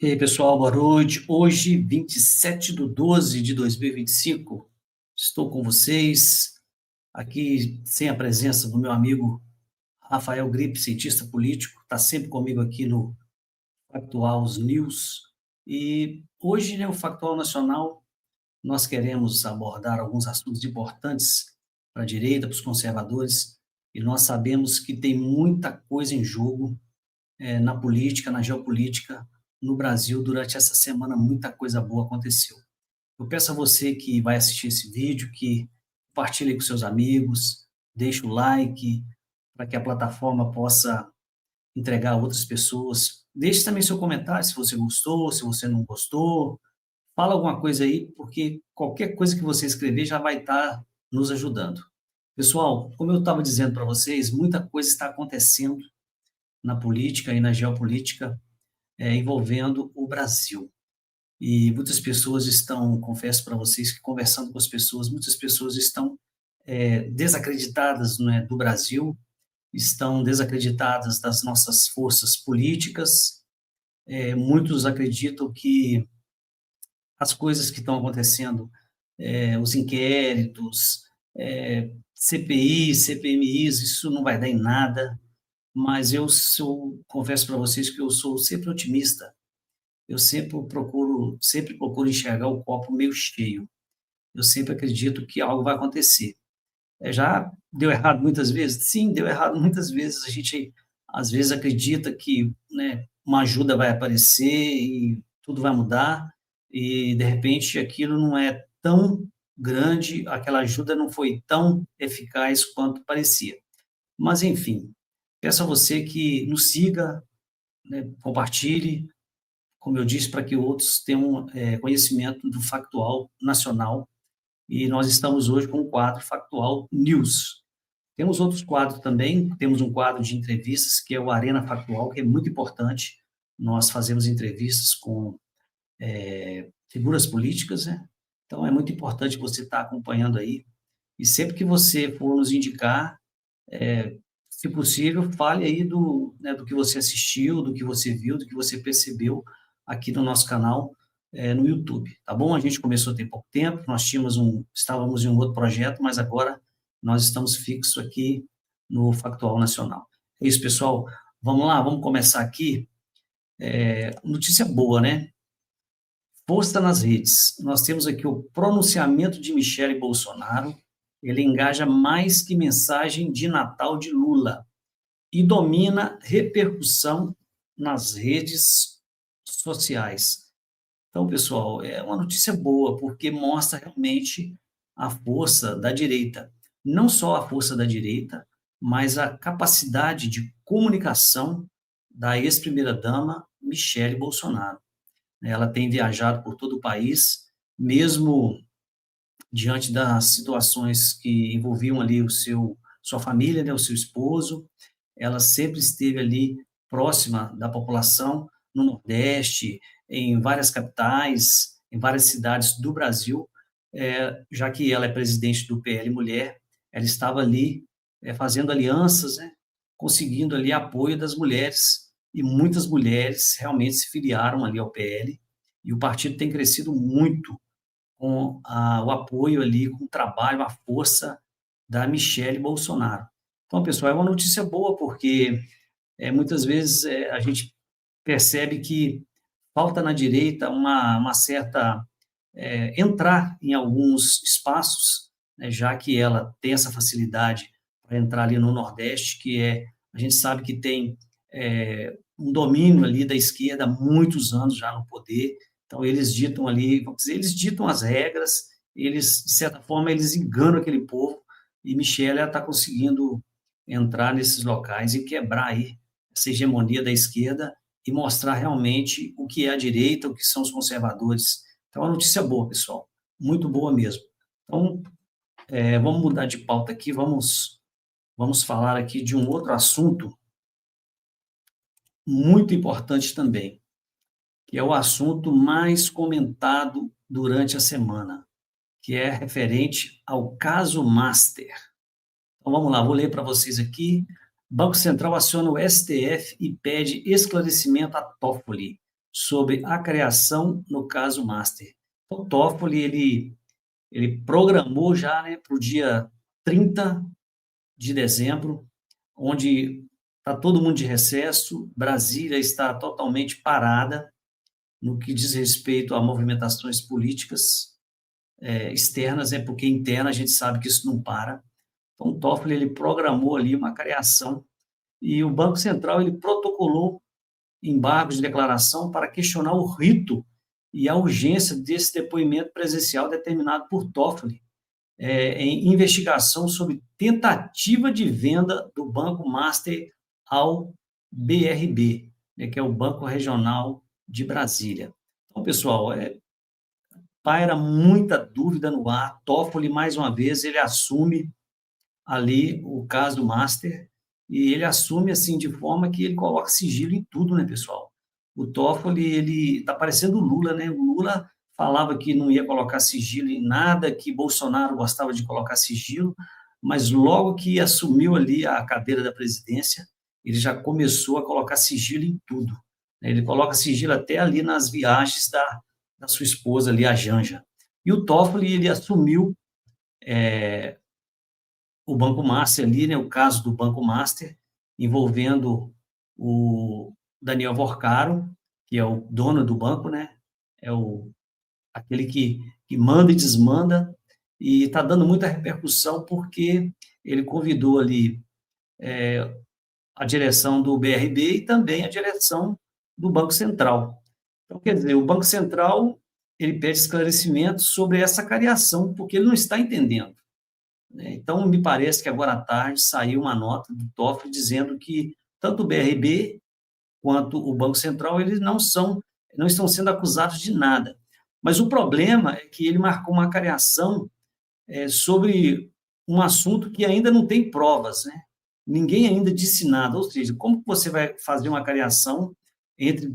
E aí, pessoal, boa noite. Hoje, 27/12/2025, estou com vocês, aqui sem a presença do meu amigo Rafael Gripe, cientista político, está sempre comigo aqui no Factual News. E hoje, né, o Factual Nacional, nós queremos abordar alguns assuntos importantes para a direita, para os conservadores, e nós sabemos que tem muita coisa em jogo na política, na geopolítica, no Brasil, durante essa semana, muita coisa boa aconteceu. Eu peço a você que vai assistir esse vídeo, que compartilhe com seus amigos, deixe o like, para que a plataforma possa entregar a outras pessoas. Deixe também seu comentário, se você gostou, se você não gostou. Fala alguma coisa aí, porque qualquer coisa que você escrever já vai estar nos ajudando. Pessoal, como eu estava dizendo para vocês, muita coisa está acontecendo na política e na geopolítica envolvendo o Brasil. E muitas pessoas estão, confesso para vocês que conversando com as pessoas, muitas pessoas estão desacreditadas, né, do Brasil, estão desacreditadas das nossas forças políticas. Muitos acreditam que as coisas que estão acontecendo, os inquéritos, CPI, CPMIs, isso não vai dar em nada, mas confesso para vocês que eu sou sempre otimista. Eu sempre procuro enxergar o copo meio cheio. Eu sempre acredito que algo vai acontecer. Já deu errado muitas vezes? Sim, deu errado muitas vezes. A gente, às vezes, acredita que, né, uma ajuda vai aparecer e tudo vai mudar, e, de repente, aquilo não é tão grande, aquela ajuda não foi tão eficaz quanto parecia. Mas, enfim, peço a você que nos siga, né, compartilhe, como eu disse, para que outros tenham conhecimento do Factual Nacional, e nós estamos hoje com o quadro Factual News. Temos outros quadros também, temos um quadro de entrevistas, que é o Arena Factual, que é muito importante. Nós fazemos entrevistas com figuras políticas, né? Então, é muito importante você estar acompanhando aí, e sempre que você for nos indicar, se possível, fale aí do que você assistiu, do que você viu, do que você percebeu aqui no nosso canal, no YouTube, tá bom? A gente começou tem pouco tempo, estávamos em um outro projeto, mas agora nós estamos fixos aqui no Factual Nacional. É isso, pessoal. Vamos lá, vamos começar aqui. Notícia boa, né? Posta nas redes. Nós temos aqui o pronunciamento de Michele Bolsonaro. Ele engaja mais que mensagem de Natal de Lula e domina repercussão nas redes sociais. Então, pessoal, é uma notícia boa, porque mostra realmente a força da direita. Não só a força da direita, mas a capacidade de comunicação da ex-primeira-dama Michele Bolsonaro. Ela tem viajado por todo o país, mesmo diante das situações que envolviam ali sua família, né, o seu esposo. Ela sempre esteve ali próxima da população, no Nordeste, em várias capitais, em várias cidades do Brasil, já que ela é presidente do PL Mulher. Ela estava ali fazendo alianças, né, conseguindo ali apoio das mulheres, e muitas mulheres realmente se filiaram ali ao PL, e o partido tem crescido muito com o apoio ali, com o trabalho, a força da Michele Bolsonaro. Então, pessoal, é uma notícia boa, porque muitas vezes a gente percebe que falta na direita uma certa entrar em alguns espaços, né, já que ela tem essa facilidade para entrar ali no Nordeste, a gente sabe que tem um domínio ali da esquerda há muitos anos já no poder. Então eles ditam ali, vamos dizer, eles ditam as regras, eles, de certa forma, eles enganam aquele povo, e Michelle está conseguindo entrar nesses locais e quebrar aí essa hegemonia da esquerda e mostrar realmente o que é a direita, o que são os conservadores. Então, é uma notícia boa, pessoal, muito boa mesmo. Então, vamos mudar de pauta aqui, vamos falar aqui de um outro assunto muito importante também, que é o assunto mais comentado durante a semana, que é referente ao caso Master. Então, vamos lá, vou ler para vocês aqui. Banco Central aciona o STF e pede esclarecimento a Toffoli sobre a criação no caso Master. O Toffoli, ele programou já, né, para o dia 30 de dezembro, onde está todo mundo de recesso, Brasília está totalmente parada no que diz respeito a movimentações políticas externas, porque interna a gente sabe que isso não para. Então, o Toffoli ele programou ali uma criação e o Banco Central ele protocolou embargos de declaração para questionar o rito e a urgência desse depoimento presencial determinado por Toffoli em investigação sobre tentativa de venda do Banco Master ao BRB, né, que é o Banco Regional de Brasília. Então, pessoal, paira muita dúvida no ar. Toffoli, mais uma vez, ele assume ali o caso do Master e ele assume assim de forma que ele coloca sigilo em tudo, né, pessoal? O Toffoli, ele tá parecendo o Lula, né? O Lula falava que não ia colocar sigilo em nada, que Bolsonaro gostava de colocar sigilo, mas logo que assumiu ali a cadeira da presidência, ele já começou a colocar sigilo em tudo, né? Ele coloca sigilo até ali nas viagens da sua esposa ali, a Janja. E o Toffoli, ele assumiu o Banco Master ali, né, o caso do Banco Master, envolvendo o Daniel Vorcaro, que é o dono do banco, né, é aquele que manda e desmanda, e está dando muita repercussão porque ele convidou ali a direção do BRB e também a direção do Banco Central. Então, quer dizer, o Banco Central ele pede esclarecimentos sobre essa cariação, porque ele não está entendendo. Então, me parece que agora à tarde saiu uma nota do Toffoli dizendo que tanto o BRB quanto o Banco Central eles não estão sendo acusados de nada. Mas o problema é que ele marcou uma cariação sobre um assunto que ainda não tem provas, né? Ninguém ainda disse nada, ou seja, como que você vai fazer uma cariação entre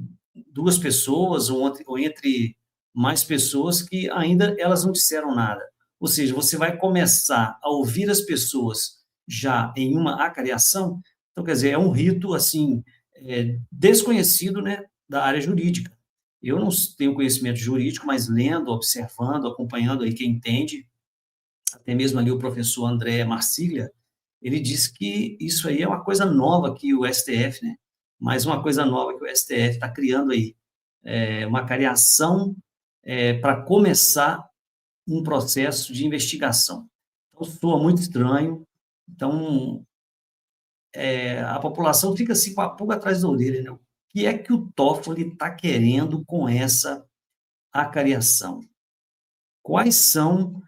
duas pessoas ou entre mais pessoas que ainda elas não disseram nada? Ou seja, você vai começar a ouvir as pessoas já em uma acariação, então, quer dizer, é um rito, assim, desconhecido, né, da área jurídica. Eu não tenho conhecimento jurídico, mas lendo, observando, acompanhando aí quem entende, até mesmo ali o professor André Marcília, ele disse que isso aí é uma coisa nova que o STF, né? Mais uma coisa nova que o STF está criando aí, uma cariação para começar um processo de investigação. Então, soa muito estranho. Então, a população fica assim com a pulga atrás da orelha, né? O que é que o Toffoli está querendo com essa acariação? Quais são,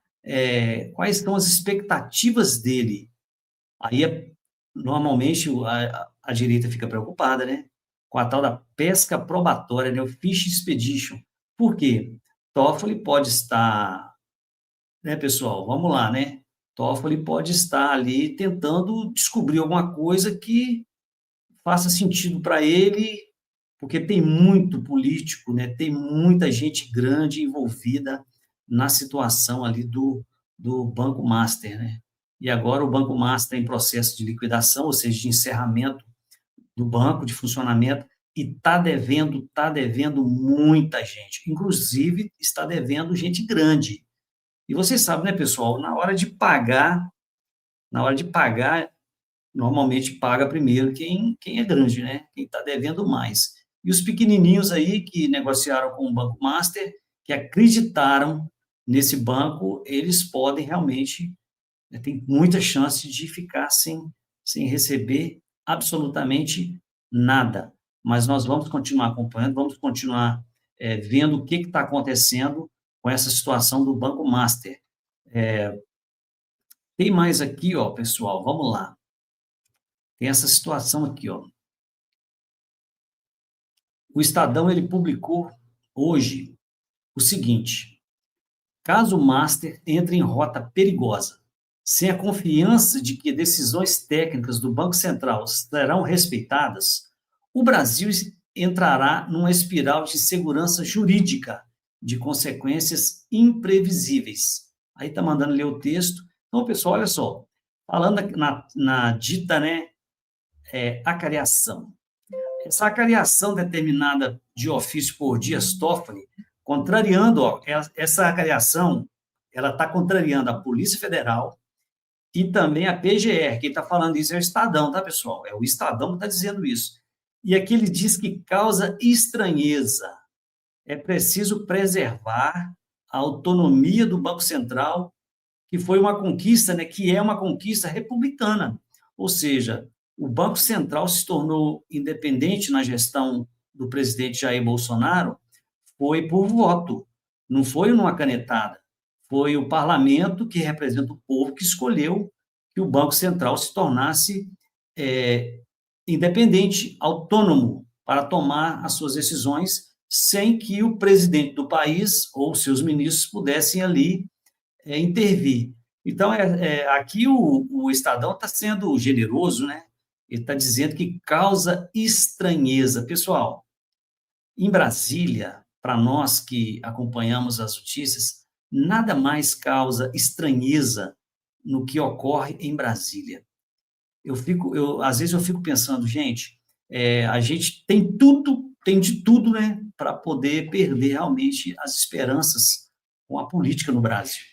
quais são as expectativas dele? Aí, normalmente, a direita fica preocupada, né? Com a tal da pesca probatória, né? O Fish Expedition. Por quê? Toffoli pode estar, né, pessoal? Vamos lá, né? Toffoli pode estar ali tentando descobrir alguma coisa que faça sentido para ele, porque tem muito político, né? Tem muita gente grande envolvida na situação ali do Banco Master, né? E agora o Banco Master está em processo de liquidação, ou seja, de encerramento do banco, de funcionamento, e está devendo muita gente. Inclusive, está devendo gente grande. E vocês sabem, né, pessoal, na hora de pagar, normalmente paga primeiro quem é grande, né? Quem está devendo mais. E os pequenininhos aí que negociaram com o Banco Master, que acreditaram nesse banco, eles podem realmente, né, tem muita chance de ficar sem receber absolutamente nada. Mas nós vamos continuar acompanhando, vamos continuar vendo o que está acontecendo com essa situação do Banco Master. Tem mais aqui, ó, pessoal, vamos lá. Tem essa situação aqui, ó. O Estadão ele publicou hoje o seguinte: caso o Master entre em rota perigosa, sem a confiança de que decisões técnicas do Banco Central serão respeitadas, o Brasil entrará numa espiral de segurança jurídica de consequências imprevisíveis. Aí está mandando ler o texto. Então, pessoal, olha só, falando na dita, né, acariação. essa acariação determinada de ofício por Dias Toffoli, contrariando, ó, essa acariação, ela está contrariando a Polícia Federal e também a PGR. Quem está falando isso é o Estadão, tá, pessoal? É o Estadão que está dizendo isso. E aqui ele diz que causa estranheza. É preciso preservar a autonomia do Banco Central, que foi uma conquista, né, que é uma conquista republicana. Ou seja, o Banco Central se tornou independente na gestão do presidente Jair Bolsonaro, foi por voto, não foi numa canetada. Foi o parlamento, que representa o povo, que escolheu que o Banco Central se tornasse independente, autônomo, para tomar as suas decisões, sem que o presidente do país ou seus ministros pudessem ali intervir. Então, aqui o Estadão está sendo generoso, né? Ele está dizendo que causa estranheza. Pessoal, em Brasília, para nós que acompanhamos as notícias, nada mais causa estranheza no que ocorre em Brasília. Às vezes eu fico pensando, gente, a gente tem tudo, tem de tudo, né, para poder perder realmente as esperanças com a política no Brasil.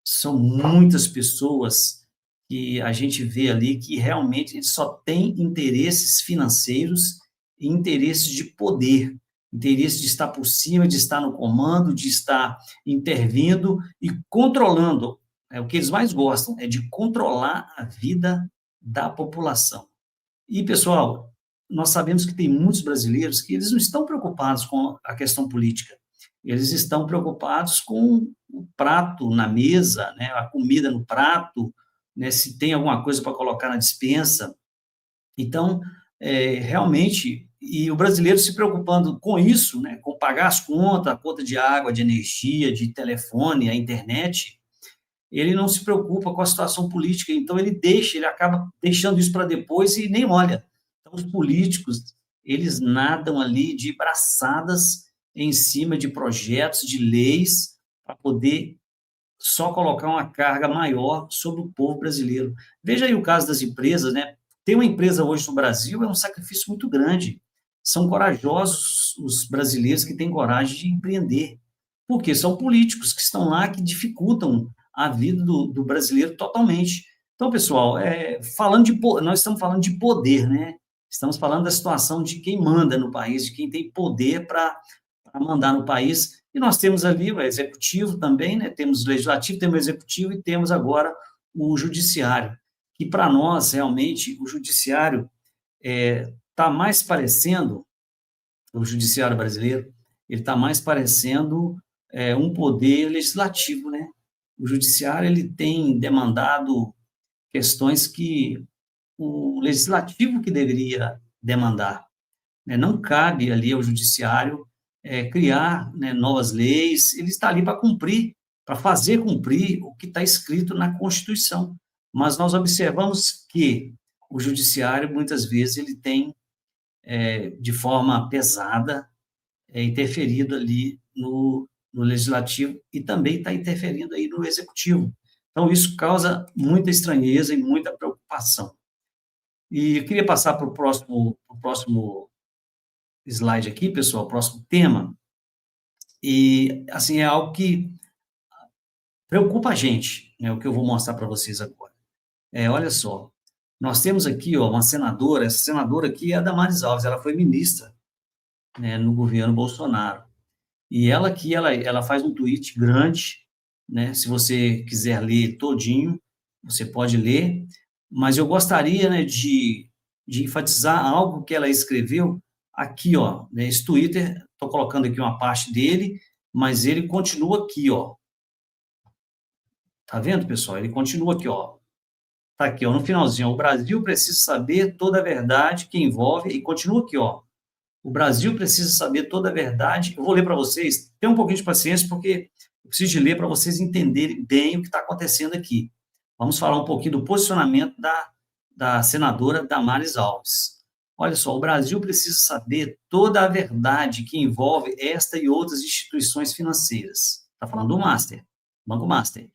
São muitas pessoas que a gente vê ali que realmente só têm interesses financeiros e interesses de poder, interesse de estar por cima, de estar no comando, de estar intervindo e controlando. O que eles mais gostam é de controlar a vida da população. E, pessoal, nós sabemos que tem muitos brasileiros que eles não estão preocupados com a questão política, eles estão preocupados com o prato na mesa, né, a comida no prato, né, se tem alguma coisa para colocar na despensa. Então, realmente, e o brasileiro se preocupando com isso, né, com pagar as contas, a conta de água, de energia, de telefone, a internet, ele não se preocupa com a situação política, então ele acaba deixando isso para depois e nem olha. Então, os políticos, eles nadam ali de braçadas em cima de projetos, de leis, para poder só colocar uma carga maior sobre o povo brasileiro. Veja aí o caso das empresas, né? Ter uma empresa hoje no Brasil é um sacrifício muito grande. São corajosos os brasileiros que têm coragem de empreender, porque são políticos que estão lá, que dificultam a vida do brasileiro totalmente. Então, pessoal, nós estamos falando de poder, né? Estamos falando da situação de quem manda no país, de quem tem poder para mandar no país. E nós temos ali o executivo também, né? Temos o legislativo, temos o executivo e temos agora o judiciário. Que para nós, realmente, o judiciário está mais parecendo, o judiciário brasileiro, ele está mais parecendo um poder legislativo, né? O judiciário ele tem demandado questões que o legislativo que deveria demandar, né? Não cabe ali ao judiciário criar, né, novas leis, ele está ali para cumprir, para fazer cumprir o que está escrito na Constituição. Mas nós observamos que o judiciário, muitas vezes, ele tem, de forma pesada, interferido ali no legislativo e também está interferindo aí no executivo. Então, isso causa muita estranheza e muita preocupação. E eu queria passar para o próximo slide aqui, pessoal, próximo tema. E, assim, é algo que preocupa a gente, né, o que eu vou mostrar para vocês agora. Olha só, nós temos aqui, ó, uma senadora, essa senadora aqui é a Damares Alves, ela foi ministra, né, no governo Bolsonaro. E ela aqui, ela faz um tweet grande, né, se você quiser ler todinho, você pode ler, mas eu gostaria, né, de enfatizar algo que ela escreveu aqui, ó, né, esse Twitter, estou colocando aqui uma parte dele, mas ele continua aqui, ó. Tá vendo, pessoal? Ele continua aqui, ó. Tá aqui, ó, no finalzinho. O Brasil precisa saber toda a verdade que envolve, e continua aqui, ó. O Brasil precisa saber toda a verdade. Eu vou ler para vocês. Tenham um pouquinho de paciência, porque eu preciso de ler para vocês entenderem bem o que está acontecendo aqui. Vamos falar um pouquinho do posicionamento da senadora Damares Alves. Olha só, o Brasil precisa saber toda a verdade que envolve esta e outras instituições financeiras. Está falando do Master, Banco Master.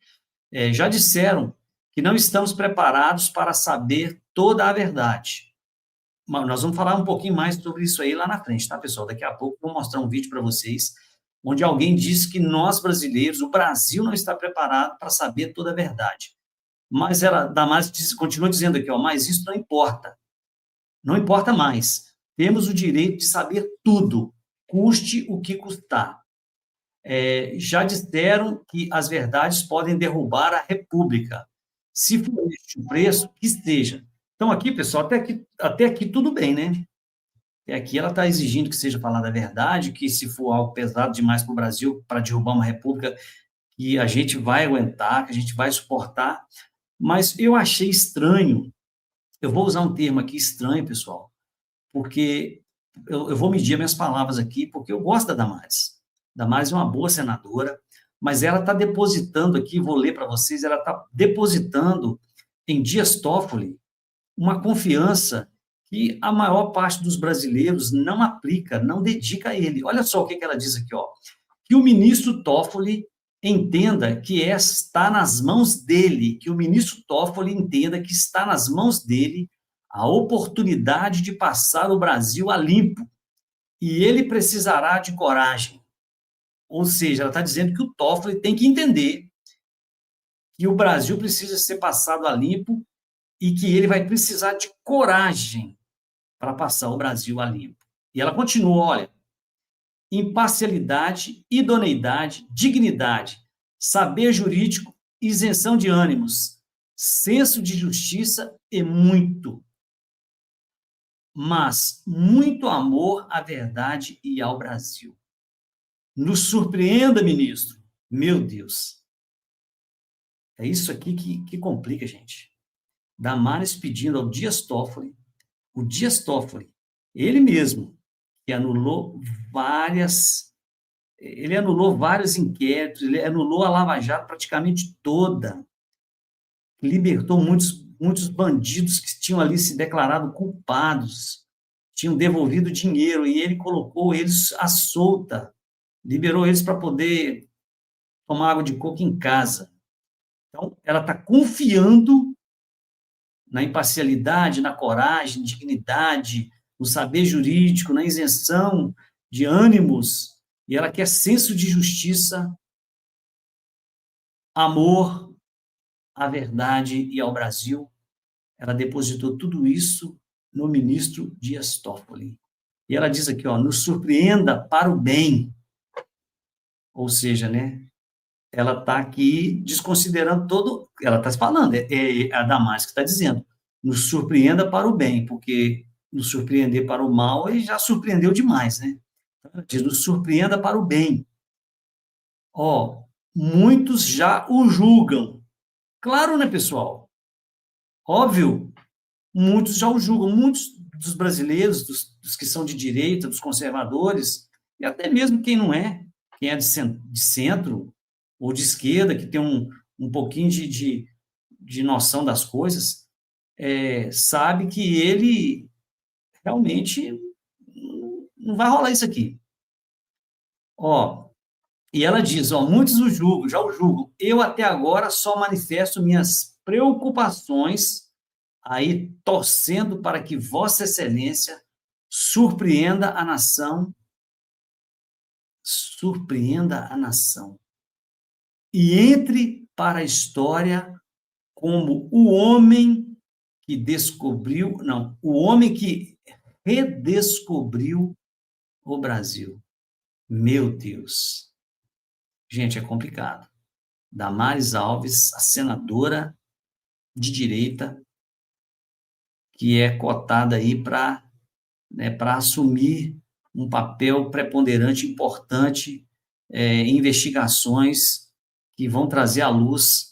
Já disseram que não estamos preparados para saber toda a verdade. Nós vamos falar um pouquinho mais sobre isso aí lá na frente, tá, pessoal? Daqui a pouco eu vou mostrar um vídeo para vocês, onde alguém disse que nós brasileiros, o Brasil não está preparado para saber toda a verdade. Mas ela, Damares continua dizendo aqui, ó, mas isso não importa. Não importa mais. Temos o direito de saber tudo, custe o que custar. Já disseram que as verdades podem derrubar a República. Se for este o preço, que esteja. Então, aqui, pessoal, até aqui tudo bem, né? Até aqui ela está exigindo que seja falada a verdade, que se for algo pesado demais para o Brasil, para derrubar uma república, que a gente vai aguentar, que a gente vai suportar. Mas eu achei estranho, eu vou usar um termo aqui estranho, pessoal, porque eu vou medir minhas palavras aqui, porque eu gosto da Damares. Damares é uma boa senadora, mas ela está depositando aqui, vou ler para vocês, ela está depositando em Dias Toffoli uma confiança que a maior parte dos brasileiros não aplica, não dedica a ele. Olha só o que ela diz aqui, ó. Que o ministro Toffoli entenda que está nas mãos dele, que o ministro Toffoli entenda que está nas mãos dele a oportunidade de passar o Brasil a limpo. E ele precisará de coragem. Ou seja, ela está dizendo que o Toffoli tem que entender que o Brasil precisa ser passado a limpo e que ele vai precisar de coragem para passar o Brasil a limpo. E ela continua, olha, imparcialidade, idoneidade, dignidade, saber jurídico, isenção de ânimos, senso de justiça e mas muito amor à verdade e ao Brasil. Nos surpreenda, ministro. Meu Deus. É isso aqui que complica, gente. Damares pedindo ao Dias Toffoli, o Dias Toffoli, ele mesmo, que ele anulou vários inquéritos, ele anulou a Lava Jato praticamente toda, libertou muitos bandidos que tinham ali se declarado culpados, tinham devolvido dinheiro, e ele colocou eles à solta, liberou eles para poder tomar água de coco em casa. Então, ela está confiando na imparcialidade, na coragem, dignidade, no saber jurídico, na isenção de ânimos, e ela quer senso de justiça, amor à verdade e ao Brasil. Ela depositou tudo isso no ministro Dias Toffoli. E ela diz aqui, ó, nos surpreenda para o bem. Ou seja, né, ela está aqui desconsiderando todo. Ela está falando, é a Damares que está dizendo, nos surpreenda para o bem, porque nos surpreender para o mal, ele já surpreendeu demais, né? Ela diz, nos surpreenda para o bem. Ó, muitos já o julgam. Claro, né, pessoal? Óbvio, muitos já o julgam. Muitos dos brasileiros, dos que são de direita, dos conservadores, e até mesmo quem não é, quem é de centro ou de esquerda, que tem um pouquinho de noção das coisas, sabe que ele realmente não vai rolar isso aqui. Ó, e ela diz, ó, muitos o julgam, já o julgam. Eu até agora só manifesto minhas preocupações aí torcendo para que Vossa Excelência surpreenda a nação e entre para a história como o homem que descobriu, não, o homem que redescobriu o Brasil. Meu Deus. Gente, é complicado. Damares Alves, a senadora de direita, que é cotada aí para, né, para assumir um papel preponderante, importante, em investigações que vão trazer à luz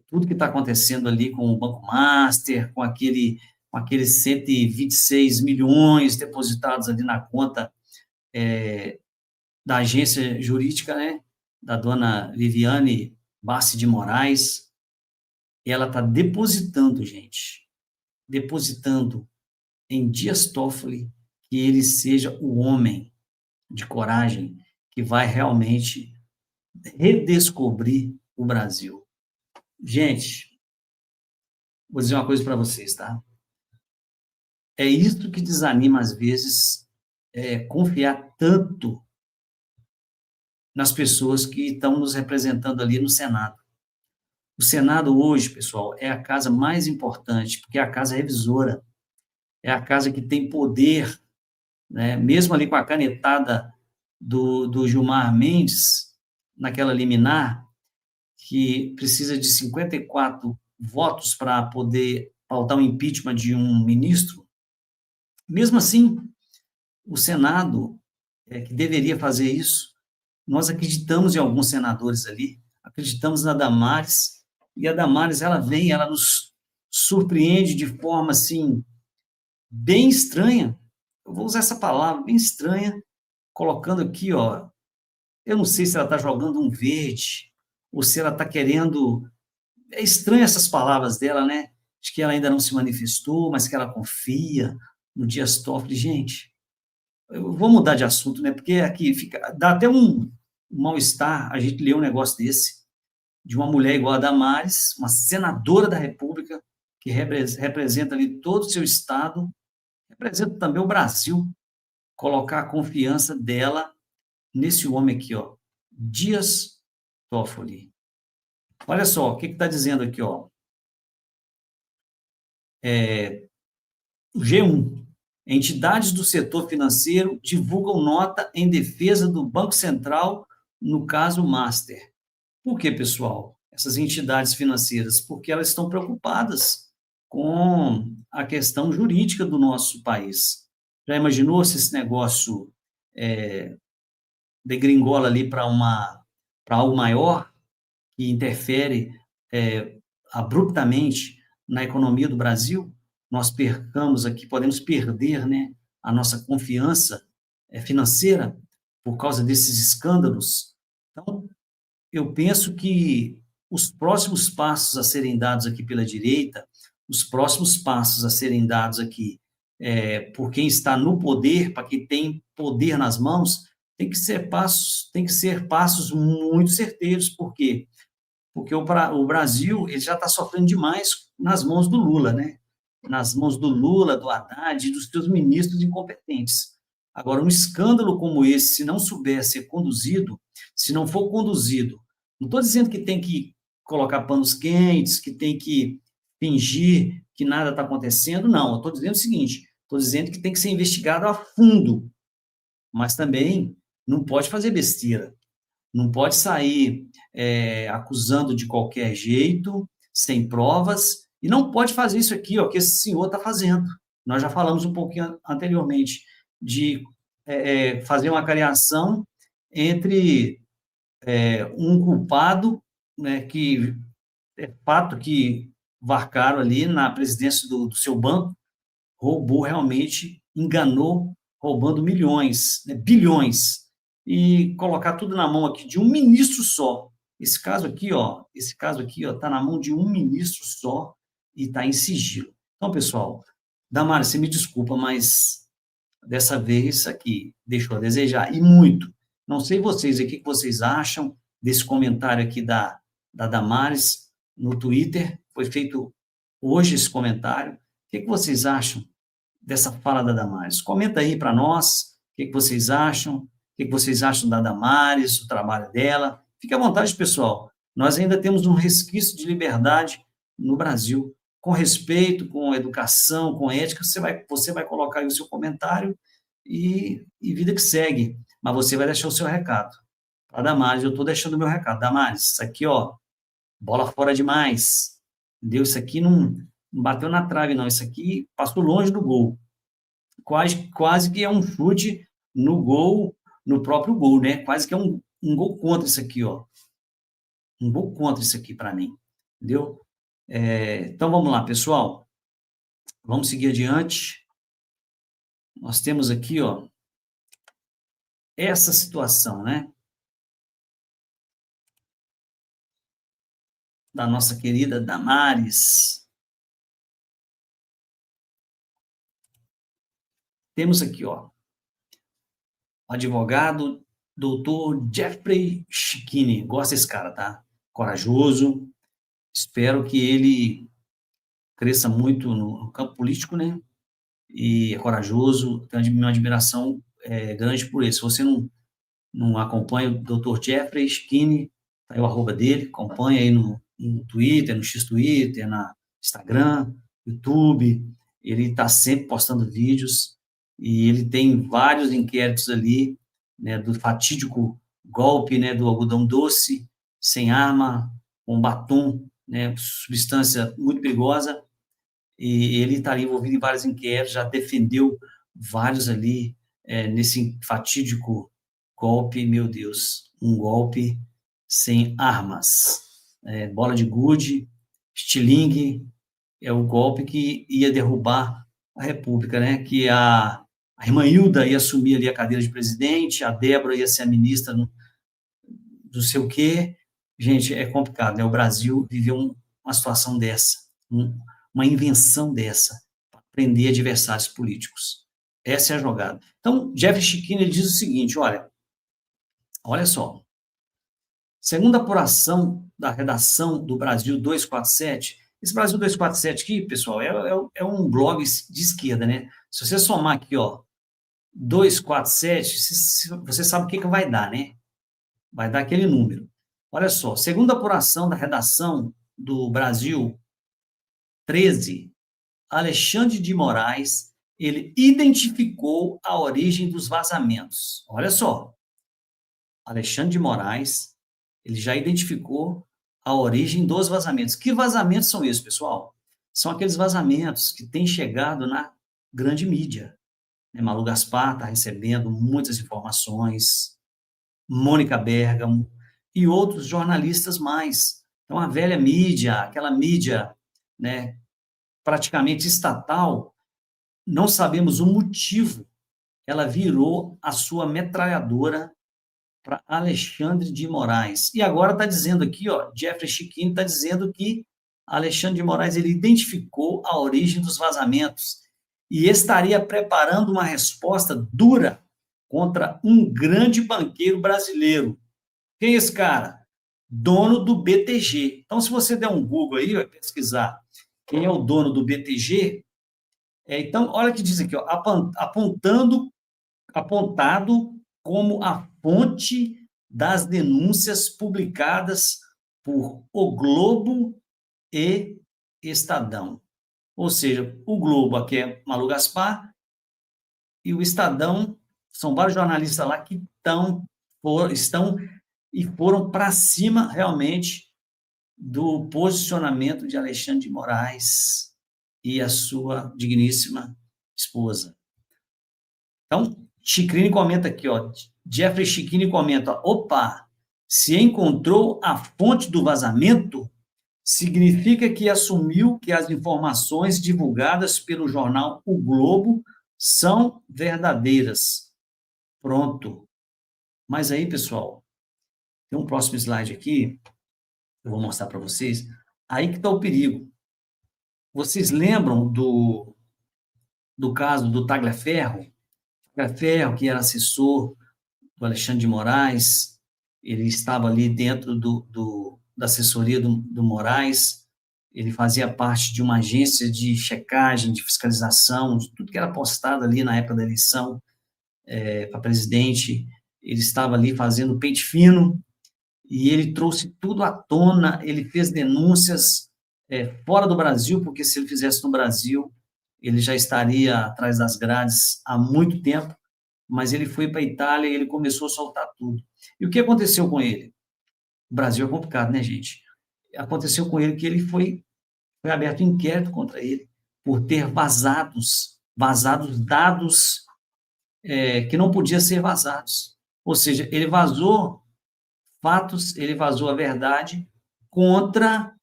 tudo que está acontecendo ali com o Banco Master, com aqueles 126 milhões depositados ali na conta da agência jurídica, né, da dona Viviane Bassi de Moraes. E ela está depositando, gente, depositando em Dias Toffoli que ele seja o homem de coragem que vai realmente redescobrir o Brasil. Gente, vou dizer uma coisa para vocês, tá? É isso que desanima, às vezes, confiar tanto nas pessoas que estão nos representando ali no Senado. O Senado hoje, pessoal, é a casa mais importante, porque é a casa revisora, é a casa que tem poder, né? Mesmo ali com a canetada do Gilmar Mendes, naquela liminar, que precisa de 54 votos para poder pautar o impeachment de um ministro, mesmo assim, o Senado, que deveria fazer isso, nós acreditamos em alguns senadores ali, acreditamos na Damares, e a Damares, ela vem, ela nos surpreende de forma, assim, bem estranha, eu vou usar essa palavra, bem estranha, colocando aqui, ó, eu não sei se ela está jogando um verde, ou se ela está querendo. É estranho essas palavras dela, né? De que ela ainda não se manifestou, mas que ela confia no Dias Toffoli. Gente, eu vou mudar de assunto, né? Porque aqui fica, dá até um mal-estar a gente ler um negócio desse, de uma mulher igual a Damares, uma senadora da República, que representa ali todo o seu estado, representa também o Brasil, colocar a confiança dela nesse homem aqui, ó, Dias Toffoli. Olha só, o que está dizendo aqui, ó, G1. Entidades do setor financeiro divulgam nota em defesa do Banco Central no caso Master. Por que, pessoal? Essas entidades financeiras, porque elas estão preocupadas com a questão jurídica do nosso país. Já imaginou se esse negócio degringola ali para algo maior, que interfere abruptamente na economia do Brasil, nós percamos aqui, podemos perder, né, a nossa confiança financeira por causa desses escândalos. Então, eu penso que os próximos passos a serem dados aqui pela direita, os próximos passos a serem dados aqui por quem está no poder, para quem tem poder nas mãos, tem que ser passos muito certeiros, porque o Brasil ele já está sofrendo demais nas mãos do Lula, né? Nas mãos do Lula, do Haddad e dos seus ministros incompetentes. Agora, um escândalo como esse, se não souber ser conduzido, se não for conduzido, não estou dizendo que tem que colocar panos quentes, que tem que fingir que nada está acontecendo, não. Estou dizendo o seguinte, estou dizendo que tem que ser investigado a fundo, mas também não pode fazer besteira. Não pode sair acusando de qualquer jeito, sem provas, e não pode fazer isso aqui, ó, que esse senhor está fazendo. Nós já falamos um pouquinho anteriormente de fazer uma cariação entre um culpado, né, que é fato que Varcaro ali na presidência do seu banco roubou realmente, enganou, roubando milhões, né, bilhões, e colocar tudo na mão aqui de um ministro só. Esse caso aqui, ó, está na mão de um ministro só e está em sigilo. Então, pessoal, Damares, você me desculpa, mas dessa vez aqui deixou a desejar, e muito. Não sei vocês, o que vocês acham desse comentário aqui da Damares no Twitter, foi feito hoje esse comentário. O que vocês acham dessa fala da Damares? Comenta aí para nós o que vocês acham, o que vocês acham da Damares, o trabalho dela. Fique à vontade, pessoal. Nós ainda temos um resquício de liberdade no Brasil. Com respeito, com educação, com ética, você vai colocar aí o seu comentário e vida que segue. Mas você vai deixar o seu recado. Para Damares, eu estou deixando o meu recado. Damares, isso aqui, ó, bola fora demais. Entendeu? Isso aqui não bateu na trave, não. Isso aqui passou longe do gol. Quase que é um chute no gol, no próprio gol, né? Quase que é um gol contra isso aqui, ó. Um gol contra isso aqui para mim. Entendeu? Então vamos lá, pessoal. Vamos seguir adiante. Nós temos aqui, ó, essa situação, né? Da nossa querida Damares. Temos aqui, ó, o advogado doutor Jeffrey Schickini. Gosta desse cara, tá? Corajoso. Espero que ele cresça muito no campo político, né? e é corajoso, tenho uma admiração grande por ele. Se você não acompanha o Dr. Jeffrey Skinny, tá aí o arroba dele, acompanha aí no Twitter, no X-Twitter, na Instagram, YouTube, ele está sempre postando vídeos e ele tem vários inquéritos ali, né, do fatídico golpe, né, do algodão doce, sem arma, com batom, né, substância muito perigosa, e ele estaria envolvido em vários inquéritos, já defendeu vários ali, nesse fatídico golpe, meu Deus, um golpe sem armas. Bola de gude, estilingue, é o golpe que ia derrubar a República, né? Que a irmã Hilda ia assumir ali a cadeira de presidente, a Débora ia ser a ministra do sei o quê. Gente, é complicado, né? O Brasil viveu uma situação dessa, uma invenção dessa, para prender adversários políticos. Essa é a jogada. Então, Jeffrey Chiquini diz o seguinte, olha só, segundo a apuração da redação do Brasil 247, esse Brasil 247 aqui, pessoal, é um blog de esquerda, né? Se você somar aqui, 247, você sabe o que vai dar, né? Vai dar aquele número. Olha só, segundo a apuração da redação do Brasil 13, Alexandre de Moraes, ele identificou a origem dos vazamentos. Olha só, Alexandre de Moraes, ele já identificou a origem dos vazamentos. Que vazamentos são esses, pessoal? São aqueles vazamentos que têm chegado na grande mídia. Malu Gaspar está recebendo muitas informações, Mônica Bergamo e outros jornalistas mais. Então, a velha mídia, aquela mídia, né, praticamente estatal, não sabemos o motivo, ela virou a sua metralhadora para Alexandre de Moraes. E agora está dizendo aqui, Jeffrey Chiquini está dizendo que Alexandre de Moraes ele identificou a origem dos vazamentos e estaria preparando uma resposta dura contra um grande banqueiro brasileiro. Quem é esse cara? Dono do BTG. Então, se você der um Google aí, vai pesquisar quem é o dono do BTG, então, olha o que diz aqui, apontado como a fonte das denúncias publicadas por O Globo e Estadão. Ou seja, o Globo aqui é Malu Gaspar e o Estadão são vários jornalistas lá que estão e foram para cima realmente do posicionamento de Alexandre de Moraes e a sua digníssima esposa. Então, Chiquini comenta aqui, Jeffrey Chiquini comenta, se encontrou a fonte do vazamento, significa que assumiu que as informações divulgadas pelo jornal O Globo são verdadeiras. Pronto. Mas aí, pessoal, tem um próximo slide aqui, eu vou mostrar para vocês, aí que está o perigo. Vocês lembram do caso do Tagliaferro? Tagliaferro, que era assessor do Alexandre de Moraes, ele estava ali dentro da assessoria do Moraes, ele fazia parte de uma agência de checagem, de fiscalização, de tudo que era postado ali na época da eleição para presidente, ele estava ali fazendo pente fino, e ele trouxe tudo à tona, ele fez denúncias fora do Brasil, porque se ele fizesse no Brasil, ele já estaria atrás das grades há muito tempo, mas ele foi para a Itália e ele começou a soltar tudo. E o que aconteceu com ele? O Brasil é complicado, né, gente? Aconteceu com ele que ele foi aberto um inquérito contra ele por ter vazados dados que não podiam ser vazados. Ou seja, ele vazou fatos, ele vazou a verdade contra,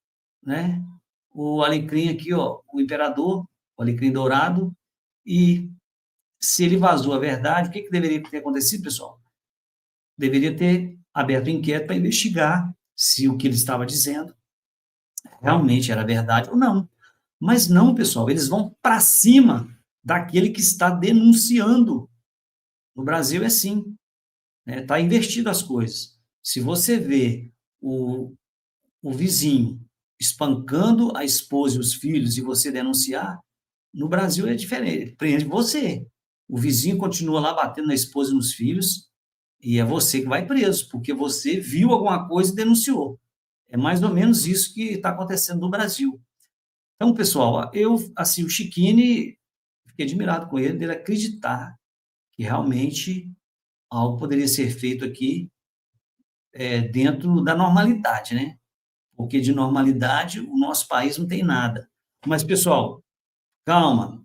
né, o alecrim aqui, o imperador, o alecrim dourado, e se ele vazou a verdade, o que deveria ter acontecido, pessoal? Deveria ter aberto um inquérito para investigar se o que ele estava dizendo realmente era verdade ou não. Mas não, pessoal, eles vão para cima daquele que está denunciando. No Brasil é assim, né? Está invertido as coisas. Se você vê o vizinho espancando a esposa e os filhos e você denunciar, No Brasil é diferente, prende você. O vizinho continua lá batendo na esposa e nos filhos, e é você que vai preso, porque você viu alguma coisa e denunciou. É mais ou menos isso que está acontecendo no Brasil. Então, pessoal, eu, assim, o Chiquini, fiquei admirado com ele, dele acreditar que realmente algo poderia ser feito aqui dentro da normalidade, né? Porque de normalidade o nosso país não tem nada. Mas, pessoal, calma,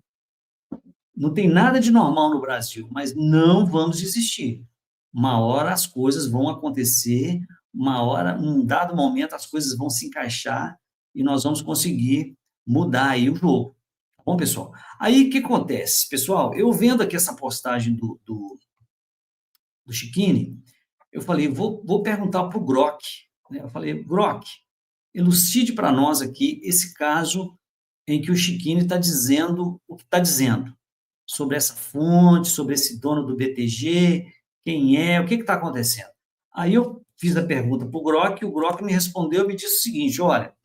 não tem nada de normal no Brasil, mas não vamos desistir. Uma hora as coisas vão acontecer, uma hora, num dado momento, as coisas vão se encaixar e nós vamos conseguir mudar aí o jogo. Tá bom, pessoal? Aí, o que acontece? Pessoal, eu vendo aqui essa postagem do Chiquini, eu falei, vou perguntar para o Grok, né? Eu falei, Grok, elucide para nós aqui esse caso em que o Chiquini está dizendo o que está dizendo sobre essa fonte, sobre esse dono do BTG, quem é, o que está acontecendo. Aí eu fiz a pergunta para o Grok, e o Grok me respondeu e me disse o seguinte, olha,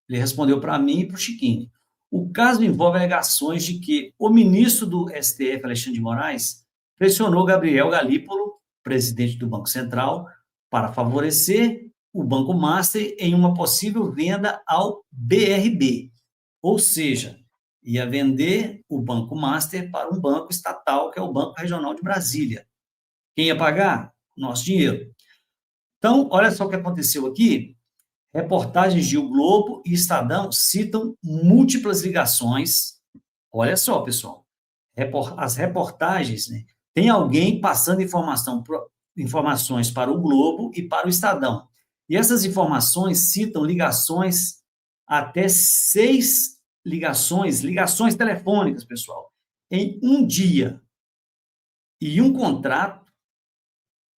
ele respondeu para mim e para o Chiquinho. O caso envolve alegações de que o ministro do STF, Alexandre de Moraes, pressionou Gabriel Galípolo, presidente do Banco Central, para favorecer o Banco Master em uma possível venda ao BRB. Ou seja, ia vender o Banco Master para um banco estatal, que é o Banco Regional de Brasília. Quem ia pagar? Nosso dinheiro. Então, olha só o que aconteceu aqui. Reportagens de O Globo e Estadão citam múltiplas ligações. Olha só, pessoal, as reportagens, né, tem alguém passando informações para o Globo e para o Estadão. E essas informações citam ligações, até 6 ligações telefônicas, pessoal, em um dia. E um contrato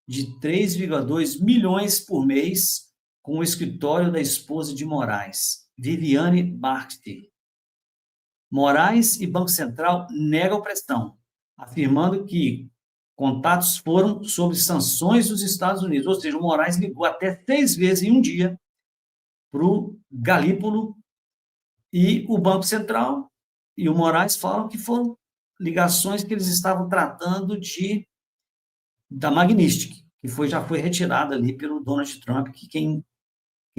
de 3,2 milhões por mês com o escritório da esposa de Moraes, Viviane Bharti. Moraes e Banco Central negam pressão, afirmando que contatos foram sobre sanções dos Estados Unidos. Ou seja, o Moraes ligou até 6 vezes em um dia para o Galípolo e o Banco Central e o Moraes falam que foram ligações que eles estavam tratando da Magnitsky, que já foi retirada ali pelo Donald Trump, que quem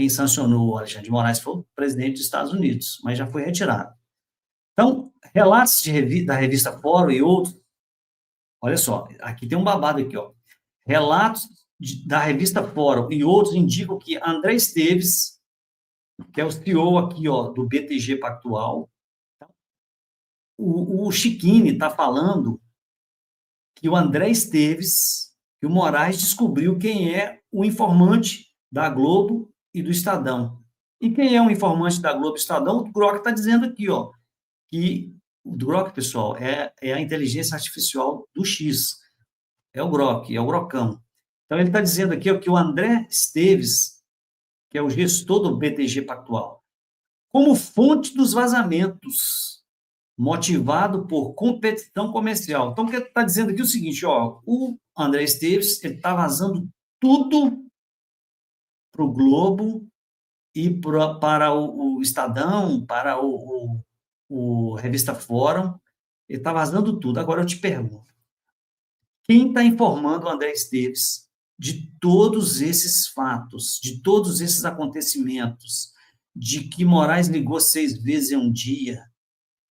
sancionou o Alexandre de Moraes foi o presidente dos Estados Unidos, mas já foi retirado. Então, relatos da revista Fórum e outros, olha só, aqui tem um babado aqui, ó. Relatos da revista Fórum e outros indicam que André Esteves, que é o CEO aqui, ó, do BTG Pactual, o Chiquini está falando que o André Esteves, que o Moraes descobriu quem é o informante da Globo e do Estadão. E quem é o informante da Globo e do Estadão? O Grok está dizendo aqui, ó, que o Grok, pessoal, é a inteligência artificial do X. É o Grok, é o Grocão. Então, ele está dizendo aqui ó, que o André Esteves, que é o gestor do BTG Pactual, como fonte dos vazamentos, motivado por competição comercial. Então, o que está dizendo aqui é o seguinte, ó, o André Esteves está vazando tudo para o Globo e para o Estadão, para o Revista Fórum, ele está vazando tudo. Agora eu te pergunto, quem está informando o André Esteves de todos esses fatos, de todos esses acontecimentos, de que Moraes ligou 6 vezes em um dia,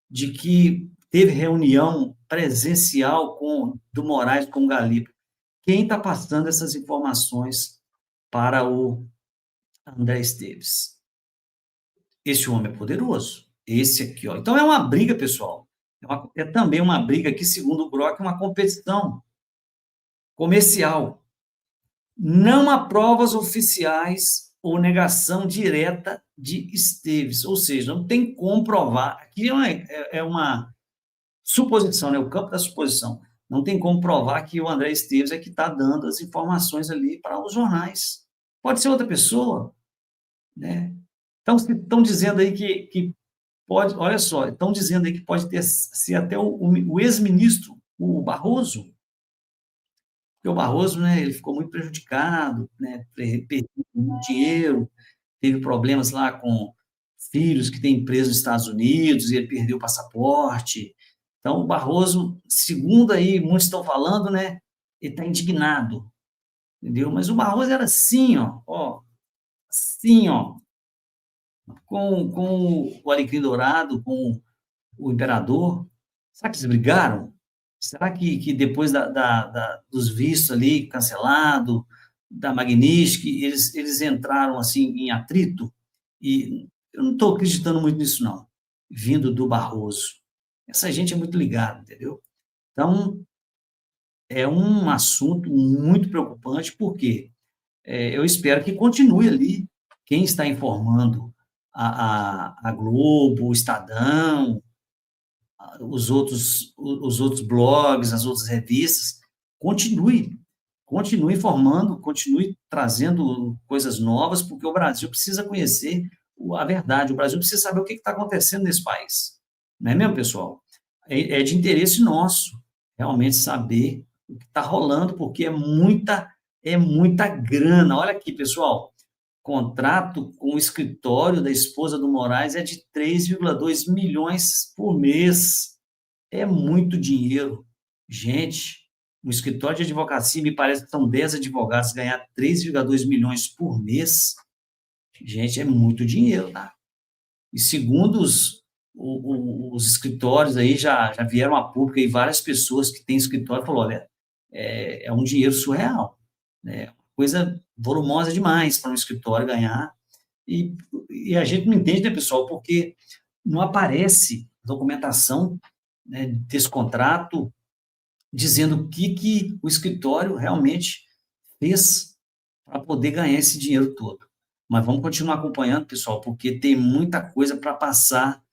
de que teve reunião presencial do Moraes com o Galípolo? Quem está passando essas informações para o André Esteves? Esse homem é poderoso. Esse aqui, ó. Então é uma briga, pessoal. É também uma briga que, segundo o Grok, é uma competição comercial. Não há provas oficiais ou negação direta de Esteves, ou seja, não tem como provar. Aqui é uma suposição, né? O campo da suposição. Não tem como provar que o André Esteves é que está dando as informações ali para os jornais. Pode ser outra pessoa, né? Então, estão dizendo aí que pode, olha só, estão dizendo aí que pode ser até o ex-ministro, o Barroso, porque o Barroso, né, ele ficou muito prejudicado, né, perdeu muito dinheiro, teve problemas lá com filhos que têm empresa nos Estados Unidos e ele perdeu o passaporte. Então, o Barroso, segundo aí muitos estão falando, né, ele está indignado, entendeu? Mas o Barroso era assim, ó, assim, ó, com o Alecrim Dourado, com o Imperador. Será que eles brigaram? Será que depois dos vistos ali cancelado, da Magnitsky, eles entraram assim em atrito? E eu não estou acreditando muito nisso, não, vindo do Barroso. Essa gente é muito ligada, entendeu? Então, é um assunto muito preocupante, porque eu espero que continue ali quem está informando a Globo, o Estadão, os outros blogs, as outras revistas, continue informando, continue trazendo coisas novas, porque o Brasil precisa conhecer a verdade, o Brasil precisa saber o que está acontecendo nesse país. Não é mesmo, pessoal? É de interesse nosso realmente saber o que está rolando, porque é muita grana. Olha aqui, pessoal, contrato com o escritório da esposa do Moraes é de 3,2 milhões por mês. É muito dinheiro. Gente, um escritório de advocacia, me parece que são 10 advogados, ganhar 3,2 milhões por mês. Gente, é muito dinheiro, tá? E segundo os escritórios aí, já vieram a público e várias pessoas que têm escritório falou, olha, é um dinheiro surreal, né? Coisa volumosa demais para um escritório ganhar. E, e a gente não entende, né, pessoal, porque não aparece documentação, né, desse contrato dizendo o que o escritório realmente fez para poder ganhar esse dinheiro todo. Mas vamos continuar acompanhando, pessoal, porque tem muita coisa para passar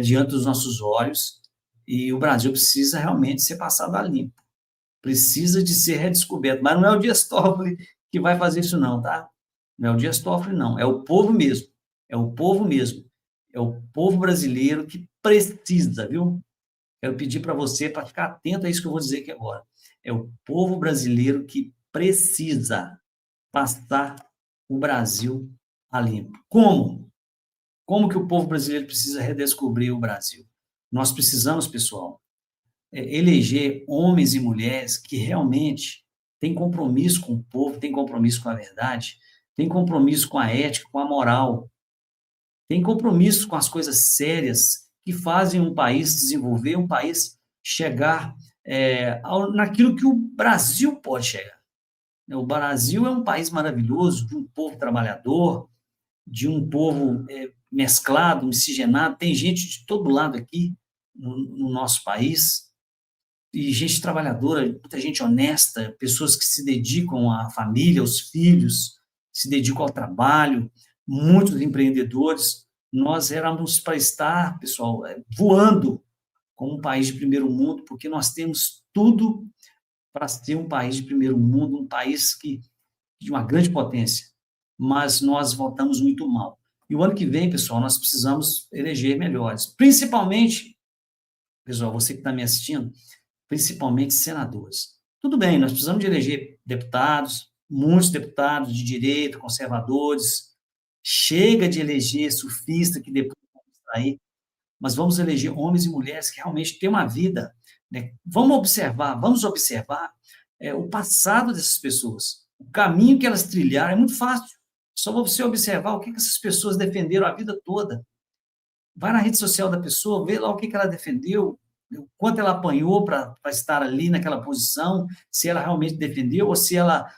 diante dos nossos olhos e o Brasil precisa realmente ser passado a limpo. Precisa de ser redescoberto. Mas não é o Dias Toffoli que vai fazer isso, não, tá? Não é o Dias Toffoli, não. É o povo mesmo. É o povo mesmo. É o povo brasileiro que precisa, viu? Quero pedir para você para ficar atento a isso que eu vou dizer aqui agora. É o povo brasileiro que precisa passar o Brasil a limpo. Como? Como que o povo brasileiro precisa redescobrir o Brasil? Nós precisamos, pessoal, eleger homens e mulheres que realmente têm compromisso com o povo, têm compromisso com a verdade, têm compromisso com a ética, com a moral, têm compromisso com as coisas sérias que fazem um país desenvolver, um país chegar naquilo que o Brasil pode chegar. O Brasil é um país maravilhoso, de um povo trabalhador, de um povo mesclado, miscigenado. Tem gente de todo lado aqui no nosso país, e gente trabalhadora, muita gente honesta, pessoas que se dedicam à família, aos filhos, se dedicam ao trabalho, muitos empreendedores. Nós éramos para estar, pessoal, voando como um país de primeiro mundo, porque nós temos tudo para ser um país de primeiro mundo, um país de uma grande potência, mas nós votamos muito mal. E o ano que vem, pessoal, nós precisamos eleger melhores, principalmente, pessoal, você que está me assistindo, principalmente senadores. Tudo bem, nós precisamos de eleger deputados, muitos deputados de direita, conservadores, chega de eleger surfista que depois vamos sair, mas vamos eleger homens e mulheres que realmente têm uma vida, né? Vamos observar o passado dessas pessoas, o caminho que elas trilharam, é muito fácil, só você observar o que essas pessoas defenderam a vida toda. Vai na rede social da pessoa, vê lá o que ela defendeu, o quanto ela apanhou para estar ali naquela posição, se ela realmente defendeu ou se ela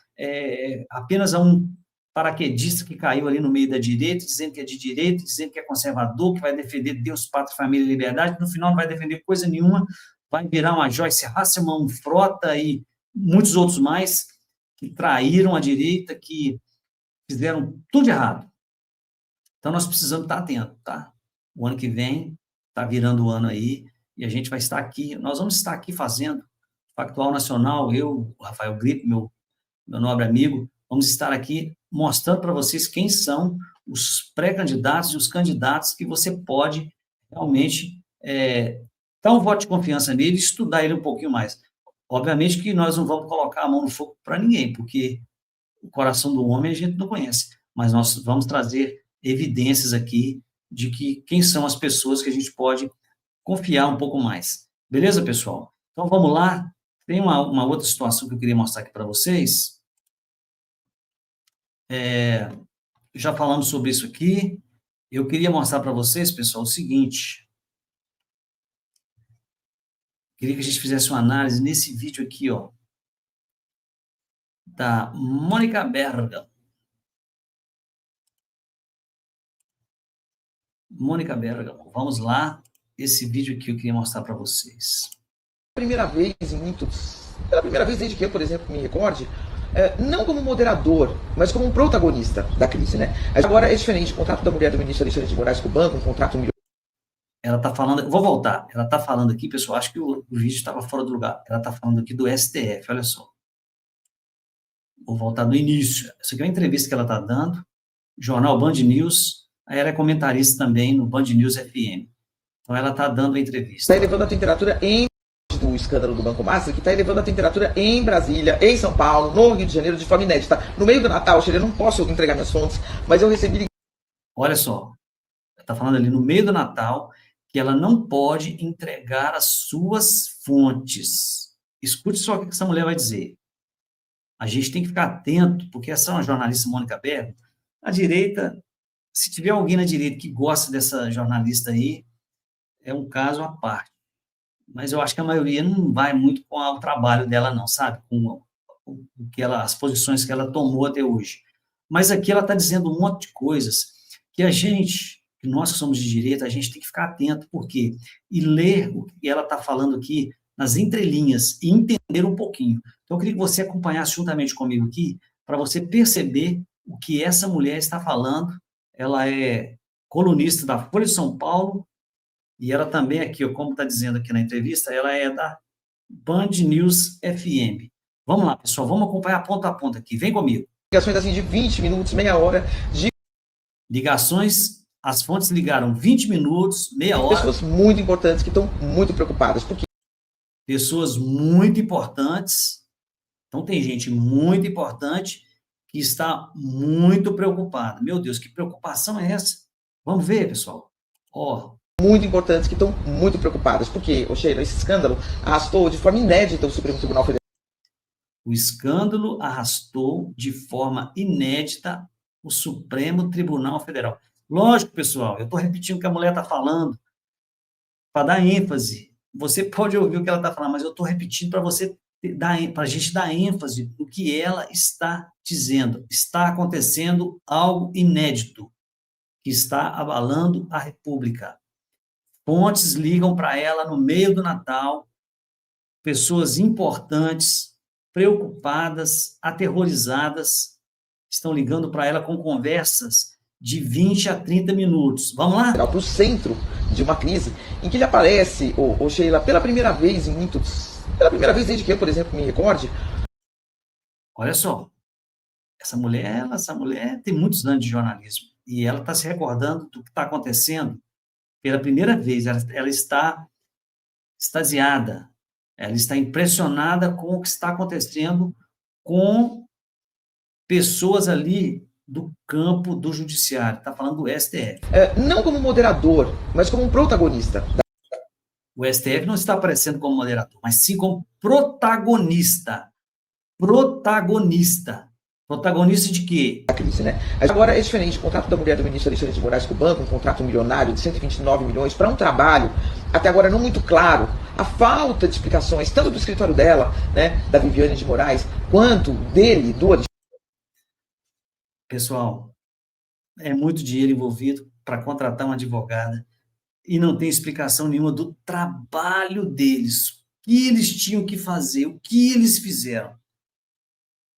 apenas é um paraquedista que caiu ali no meio da direita, dizendo que é de direita, dizendo que é conservador, que vai defender Deus, pátria, família e liberdade, no final não vai defender coisa nenhuma, vai virar uma Joyce Hasselman, um Frota e muitos outros mais que traíram a direita, que fizeram tudo de errado. Então, nós precisamos estar atentos, tá? O ano que vem está virando o ano aí e a gente vai estar aqui, nós vamos estar aqui fazendo Factual Nacional, eu, o Rafael Gripe, meu nobre amigo, vamos estar aqui mostrando para vocês quem são os pré-candidatos e os candidatos que você pode realmente dar um voto de confiança nele e estudar ele um pouquinho mais. Obviamente que nós não vamos colocar a mão no fogo para ninguém, porque o coração do homem a gente não conhece, mas nós vamos trazer evidências aqui de que quem são as pessoas que a gente pode confiar um pouco mais. Beleza, pessoal? Então, vamos lá. Tem uma outra situação que eu queria mostrar aqui para vocês. Já falamos sobre isso aqui. Eu queria mostrar para vocês, pessoal, o seguinte. Queria que a gente fizesse uma análise nesse vídeo aqui, ó, da Mônica Bergamo. Mônica Bergamo. Vamos lá. Esse vídeo aqui eu queria mostrar para vocês. Primeira vez em muitos... Pela primeira vez desde que eu, por exemplo, me recorde, não como moderador, mas como um protagonista da crise, né? Agora é diferente, o contrato da mulher do ministro Alexandre de Moraes com o banco, um contrato milionário. Ela está falando, vou voltar, ela está falando aqui, pessoal, acho que o vídeo estava fora do lugar. Ela está falando aqui do STF, olha só. Vou voltar do início. Isso aqui é uma entrevista que ela está dando, jornal Band News, aí ela é comentarista também no Band News FM. Então ela está dando a entrevista. Está elevando a temperatura do escândalo do Banco Master, que está elevando a temperatura em Brasília, em São Paulo, no Rio de Janeiro, de forma inédita. No meio do Natal, eu não posso entregar minhas fontes, mas eu recebi... Olha só, ela está falando ali no meio do Natal que ela não pode entregar as suas fontes. Escute só o que essa mulher vai dizer. A gente tem que ficar atento, porque essa é uma jornalista, Mônica Bergamo. A direita, se tiver alguém na direita que gosta dessa jornalista aí, é um caso à parte. Mas eu acho que a maioria não vai muito com o trabalho dela, não, sabe? Com o que ela, as posições que ela tomou até hoje. Mas aqui ela está dizendo um monte de coisas que a gente, que nós que somos de direita, a gente tem que ficar atento, por quê? E ler o que ela está falando aqui nas entrelinhas e entender um pouquinho. Então, eu queria que você acompanhasse juntamente comigo aqui, para você perceber o que essa mulher está falando. Ela é colunista da Folha de São Paulo, e ela também aqui, como está dizendo aqui na entrevista, ela é da Band News FM. Vamos lá, pessoal, vamos acompanhar ponta a ponta aqui. Vem comigo. Ligações assim de 20 minutos, meia hora, de ligações, as fontes ligaram 20 minutos, meia hora. Pessoas muito importantes que estão muito preocupadas. Porque pessoas muito importantes. Então, tem gente muito importante que está muito preocupada. Meu Deus, que preocupação é essa? Vamos ver, pessoal. Ó, muito importantes que estão muito preocupadas. Porque, Sheila, esse escândalo arrastou de forma inédita o Supremo Tribunal Federal. O escândalo arrastou de forma inédita o Supremo Tribunal Federal. Lógico, pessoal, eu estou repetindo o que a mulher está falando, para dar ênfase. Você pode ouvir o que ela está falando, mas eu estou repetindo para você para a gente dar ênfase no que ela está dizendo. Está acontecendo algo inédito que está abalando a República. Fontes ligam para ela no meio do Natal, pessoas importantes, preocupadas, aterrorizadas, estão ligando para ela com conversas de 20 a 30 minutos. Vamos lá? Para o centro de uma crise em que ele aparece, Sheila, pela primeira vez em muitos... Pela primeira vez desde que eu, por exemplo, me recorde. Olha só, essa mulher tem muitos anos de jornalismo e ela está se recordando do que está acontecendo pela primeira vez. Ela está extasiada, ela está impressionada com o que está acontecendo com pessoas ali do campo do judiciário. Está falando do STF. Não como moderador, mas como um protagonista. O STF não está aparecendo como moderador, mas sim como protagonista. Protagonista. Protagonista de quê? A crise, né? Agora é diferente. O contrato da mulher do ministro Alexandre de Moraes com o banco, um contrato milionário de 129 milhões para um trabalho, até agora não muito claro. A falta de explicações, tanto do escritório dela, né, da Viviane de Moraes, quanto dele, do Alexandre. Pessoal, é muito dinheiro envolvido para contratar uma advogada e não tem explicação nenhuma do trabalho deles, o que eles tinham que fazer, o que eles fizeram.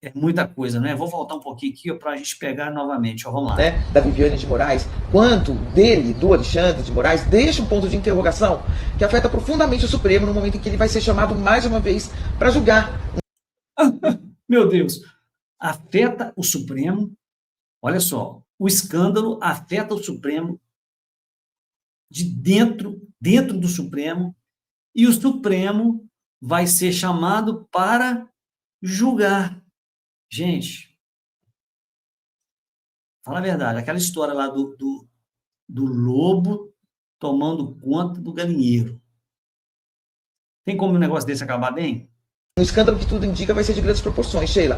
É muita coisa, né? Vou voltar um pouquinho aqui para a gente pegar novamente. Ó, vamos lá. Né, da Viviane de Moraes, quanto dele, do Alexandre de Moraes, deixa um ponto de interrogação que afeta profundamente o Supremo no momento em que ele vai ser chamado mais uma vez para julgar. Meu Deus, afeta o Supremo. Olha só, o escândalo afeta o Supremo de dentro do Supremo, e o Supremo vai ser chamado para julgar. Gente, fala a verdade, aquela história lá do lobo tomando conta do galinheiro. Tem como um negócio desse acabar bem? Um escândalo que tudo indica vai ser de grandes proporções, Sheila.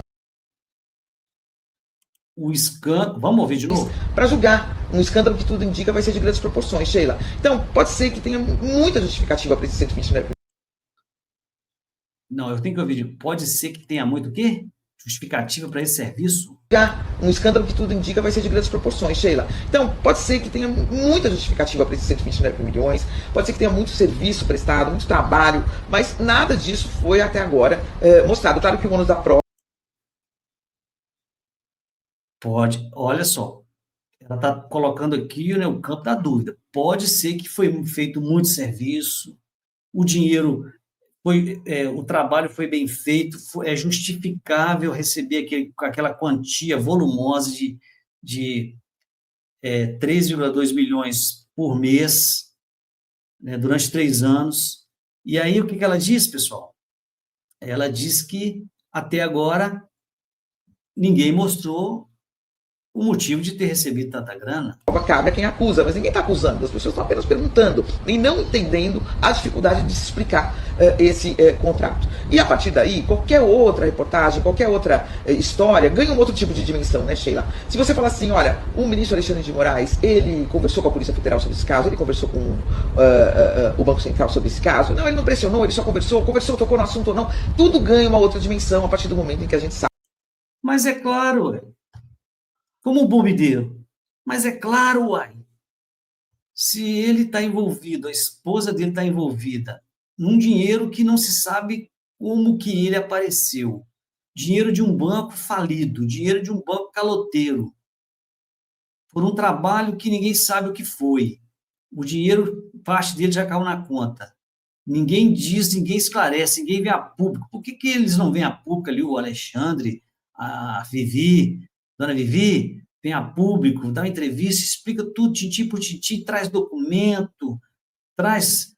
O escândalo... Vamos ouvir de novo? Para julgar. Um escândalo que tudo indica vai ser de grandes proporções, Sheila. Então, pode ser que tenha muita justificativa para esse 129. Não, eu tenho que ouvir. Pode ser que tenha muito o quê? Justificativa para esse serviço? Um escândalo que tudo indica vai ser de grandes proporções, Sheila. Então, pode ser que tenha muita justificativa para esses 129 milhões, pode ser que tenha muito serviço prestado, muito trabalho, mas nada disso foi até agora mostrado. Claro que o ônus da prova... Pode, olha só. Ela está colocando aqui, né, o campo da dúvida. Pode ser que foi feito muito serviço, o dinheiro... o trabalho foi bem feito, é justificável receber aquela quantia volumosa de 3,2 milhões por mês, né, durante 3 anos. E aí, o que ela diz, pessoal? Ela diz que, até agora, ninguém mostrou o motivo de ter recebido tanta grana. Cabe a quem acusa, mas ninguém está acusando, as pessoas estão apenas perguntando e não entendendo a dificuldade de se explicar esse contrato. E a partir daí, qualquer outra reportagem, qualquer outra história ganha um outro tipo de dimensão, né, Sheila? Se você falar assim, olha, o ministro Alexandre de Moraes, ele conversou com a Polícia Federal sobre esse caso, ele conversou com o Banco Central sobre esse caso, não, ele não pressionou, ele só conversou, tocou no assunto ou não, tudo ganha uma outra dimensão a partir do momento em que a gente sabe. Mas é claro, como um bobideiro. Mas é claro, uai, se ele está envolvido, a esposa dele está envolvida, num dinheiro que não se sabe como que ele apareceu, dinheiro de um banco falido, dinheiro de um banco caloteiro, por um trabalho que ninguém sabe o que foi. O dinheiro, parte dele já caiu na conta. Ninguém diz, ninguém esclarece, ninguém vem a público. Por que eles não vêm a público ali, o Alexandre, a Vivi, Dona Vivi, vem a público, dá uma entrevista, explica tudo, tintim por tintim, traz documento, traz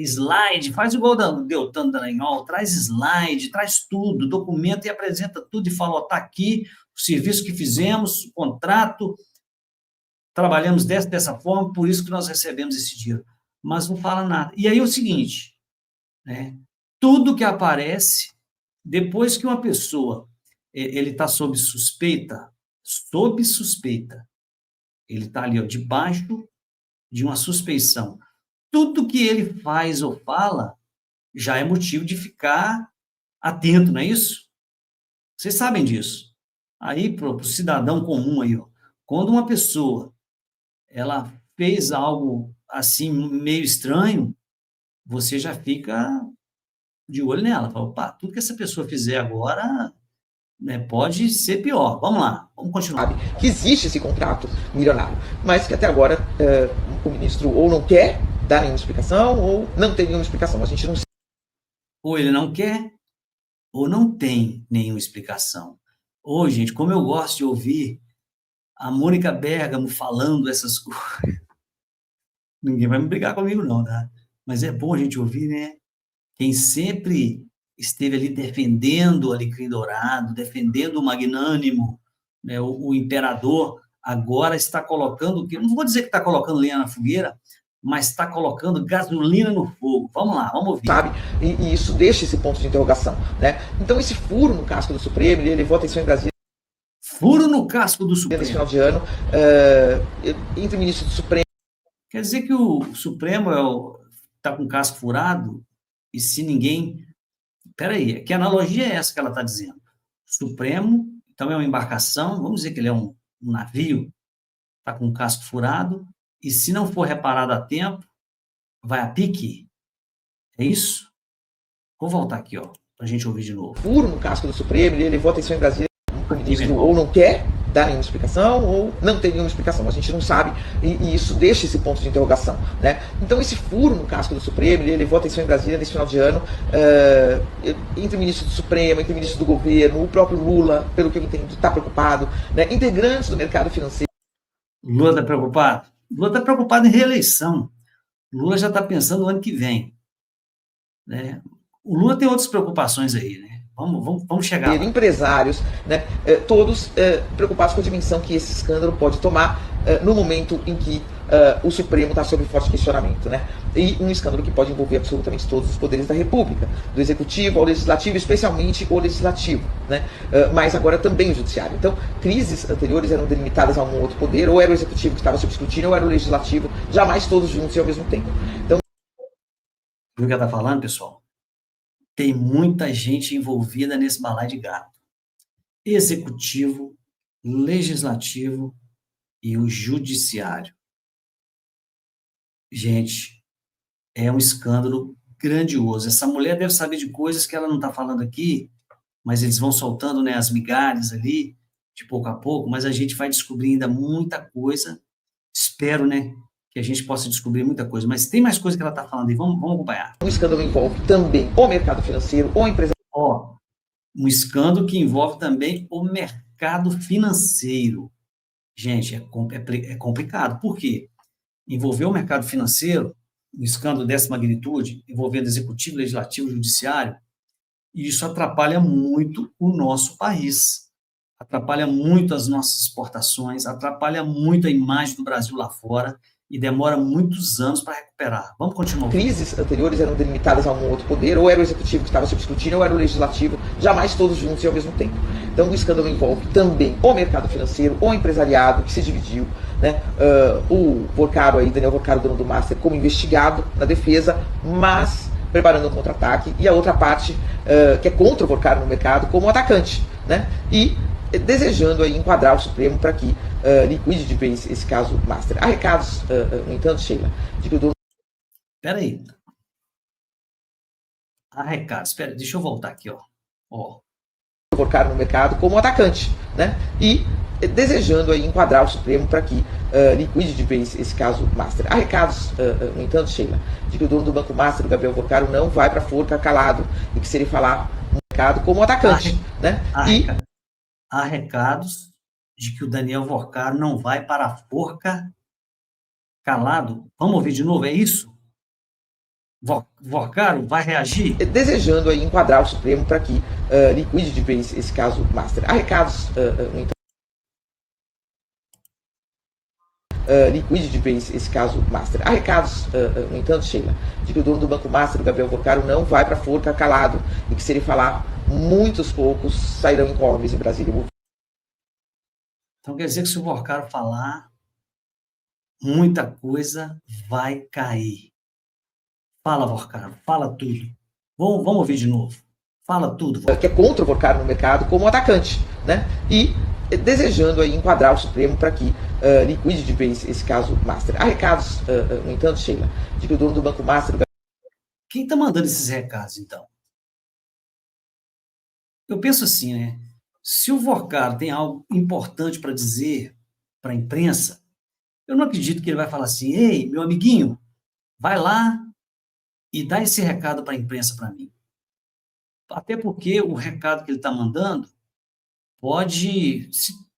slide, faz igual o Deltan Dallagnol, traz slide, traz tudo, documento e apresenta tudo e fala, está aqui o serviço que fizemos, o contrato, trabalhamos dessa forma, por isso que nós recebemos esse dinheiro. Mas não fala nada. E aí é o seguinte, né, tudo que aparece, depois que uma pessoa ele está sob suspeita, ele está ali, ó, debaixo de uma suspeição. Tudo que ele faz ou fala já é motivo de ficar atento, não é isso? Vocês sabem disso. Aí, para o cidadão comum aí, ó, quando uma pessoa ela fez algo assim meio estranho, você já fica de olho nela. Fala, opa, tudo que essa pessoa fizer agora, né, pode ser pior. Vamos lá, vamos continuar. Sabe que existe esse contrato milionário, mas que até agora o ministro ou não quer dar nenhuma explicação ou não tem nenhuma explicação. A gente não sabe. Ou ele não quer, ou não tem nenhuma explicação. Ô, gente, como eu gosto de ouvir a Mônica Bergamo falando essas coisas. Ninguém vai me brigar comigo, não, tá? Mas é bom a gente ouvir, né? Quem sempre esteve ali defendendo o Alecrim Dourado, defendendo o magnânimo, né, o imperador, agora está colocando, não vou dizer que está colocando lenha na fogueira, mas está colocando gasolina no fogo. Vamos lá, vamos ouvir. Sabe? E isso deixa esse ponto de interrogação, né? Então esse furo no casco do Supremo, ele levou atenção em Brasília. Furo no casco do Supremo. Nesse final de ano, entre o ministro do Supremo. Quer dizer que o Supremo está com o casco furado e se ninguém... Peraí, que analogia é essa que ela está dizendo? O Supremo, então, é uma embarcação, vamos dizer que ele é um navio, está com o casco furado, e se não for reparado a tempo, vai a pique? É isso? Vou voltar aqui, ó, para a gente ouvir de novo. Furo no casco do Supremo, ele levou atenção em Brasília. O ministro ou não quer dar nenhuma explicação ou não tem nenhuma explicação. A gente não sabe e isso deixa esse ponto de interrogação, né? Então esse furo no casco do Supremo, ele levou atenção em Brasília nesse final de ano, entre o ministro do Supremo, entre o ministro do governo, o próprio Lula, pelo que eu entendo, está preocupado, né? Integrantes do mercado financeiro. Lula está preocupado? Lula está preocupado em reeleição. Lula já está pensando no ano que vem, né? O Lula tem outras preocupações aí, né? Vamos chegar lá. Empresários, né, todos preocupados com a dimensão que esse escândalo pode tomar no momento em que o Supremo está sob forte questionamento, né? E um escândalo que pode envolver absolutamente todos os poderes da República, do Executivo ao Legislativo, especialmente o Legislativo, né? Mas agora também o Judiciário. Então, crises anteriores eram delimitadas a um outro poder, ou era o Executivo que estava sob escrutínio, ou era o Legislativo, jamais todos juntos e ao mesmo tempo. Então, Viu o que ela está falando, pessoal? Tem muita gente envolvida nesse balaio de gato. Executivo, Legislativo e o Judiciário. Gente, é um escândalo grandioso. Essa mulher deve saber de coisas que ela não está falando aqui, mas eles vão soltando, né, as migalhas ali, de pouco a pouco, mas a gente vai descobrir ainda muita coisa. Espero, né, que a gente possa descobrir muita coisa. Mas tem mais coisa que ela está falando aí, vamos acompanhar. o escândalo envolve também o mercado financeiro, o empresariado. Ó, um escândalo que envolve também o mercado financeiro. Gente, é complicado. Por quê? Envolver o mercado financeiro, um escândalo dessa magnitude, envolvendo executivo, legislativo, judiciário, e isso atrapalha muito o nosso país, atrapalha muito as nossas exportações, atrapalha muito a imagem do Brasil lá fora e demora muitos anos para recuperar. Vamos continuar. Crises anteriores eram delimitadas a um outro poder, ou era o Executivo que estava sob escrutínio, ou era o Legislativo, jamais todos juntos e ao mesmo tempo. Então o escândalo envolve também o mercado financeiro, o empresariado, que se dividiu, né? O Vorcaro aí, Daniel Vorcaro, dono do Master, como investigado na defesa, mas preparando um contra-ataque, e a outra parte, que é contra o Vorcaro no mercado, como atacante, né? E desejando aí enquadrar o Supremo para que liquide de vez esse caso Master. Há recados, no entanto, Sheila, de que o dono... Espera aí. Há recados. Espera, deixa eu voltar aqui, ó. Vorcaro no mercado como atacante, né? E desejando aí enquadrar o Supremo para que liquide de vez esse caso Master. Há recados, no entanto, Sheila, de que o dono do Banco Master, o Gabriel Vorcaro, não vai para a forca calado e que se ele falar no mercado como atacante, né? Há recados de que o Daniel Vorcaro não vai para a forca calado. Vamos ouvir de novo, é isso? Vorcaro vai reagir? Desejando aí enquadrar o Supremo para que liquide de vez esse caso Master. Há recados, no entanto, liquide de vez esse caso Master. Há recados, no entanto, Sheila, de que o dono do Banco Master, o Gabriel Vorcaro, não vai para a forca calado e que se ele falar, muitos poucos sairão incólumes em Brasília. Então quer dizer que se o Vorcaro falar, muita coisa vai cair. Fala, Vorcaro, fala tudo. Vamos ouvir de novo. Fala tudo, Vorcaro. Que é contra o Vorcaro no mercado como atacante, né? E desejando aí enquadrar o Supremo para que liquide de vez esse caso Master. Há recados, no entanto, Sheila, de que o dono do Banco Master... Quem está mandando esses recados, então? Eu penso assim, né? Se o Vorcaro tem algo importante para dizer para a imprensa, eu não acredito que ele vai falar assim: ei, meu amiguinho, vai lá e dá esse recado para a imprensa para mim. Até porque o recado que ele está mandando pode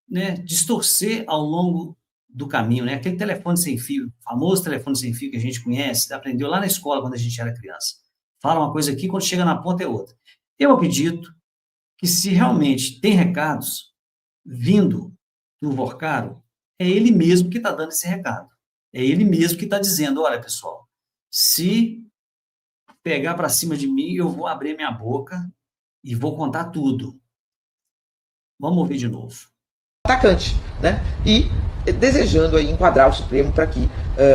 né, distorcer ao longo do caminho, né? Aquele telefone sem fio, famoso telefone sem fio que a gente conhece, aprendeu lá na escola quando a gente era criança. Fala uma coisa aqui, quando chega na ponta é outra. Eu acredito que se realmente tem recados vindo do Vorcaro, é ele mesmo que está dando esse recado. É ele mesmo que está dizendo: olha, pessoal, se pegar para cima de mim, eu vou abrir minha boca e vou contar tudo. Vamos ouvir de novo. Atacante, né? E desejando aí enquadrar o Supremo para que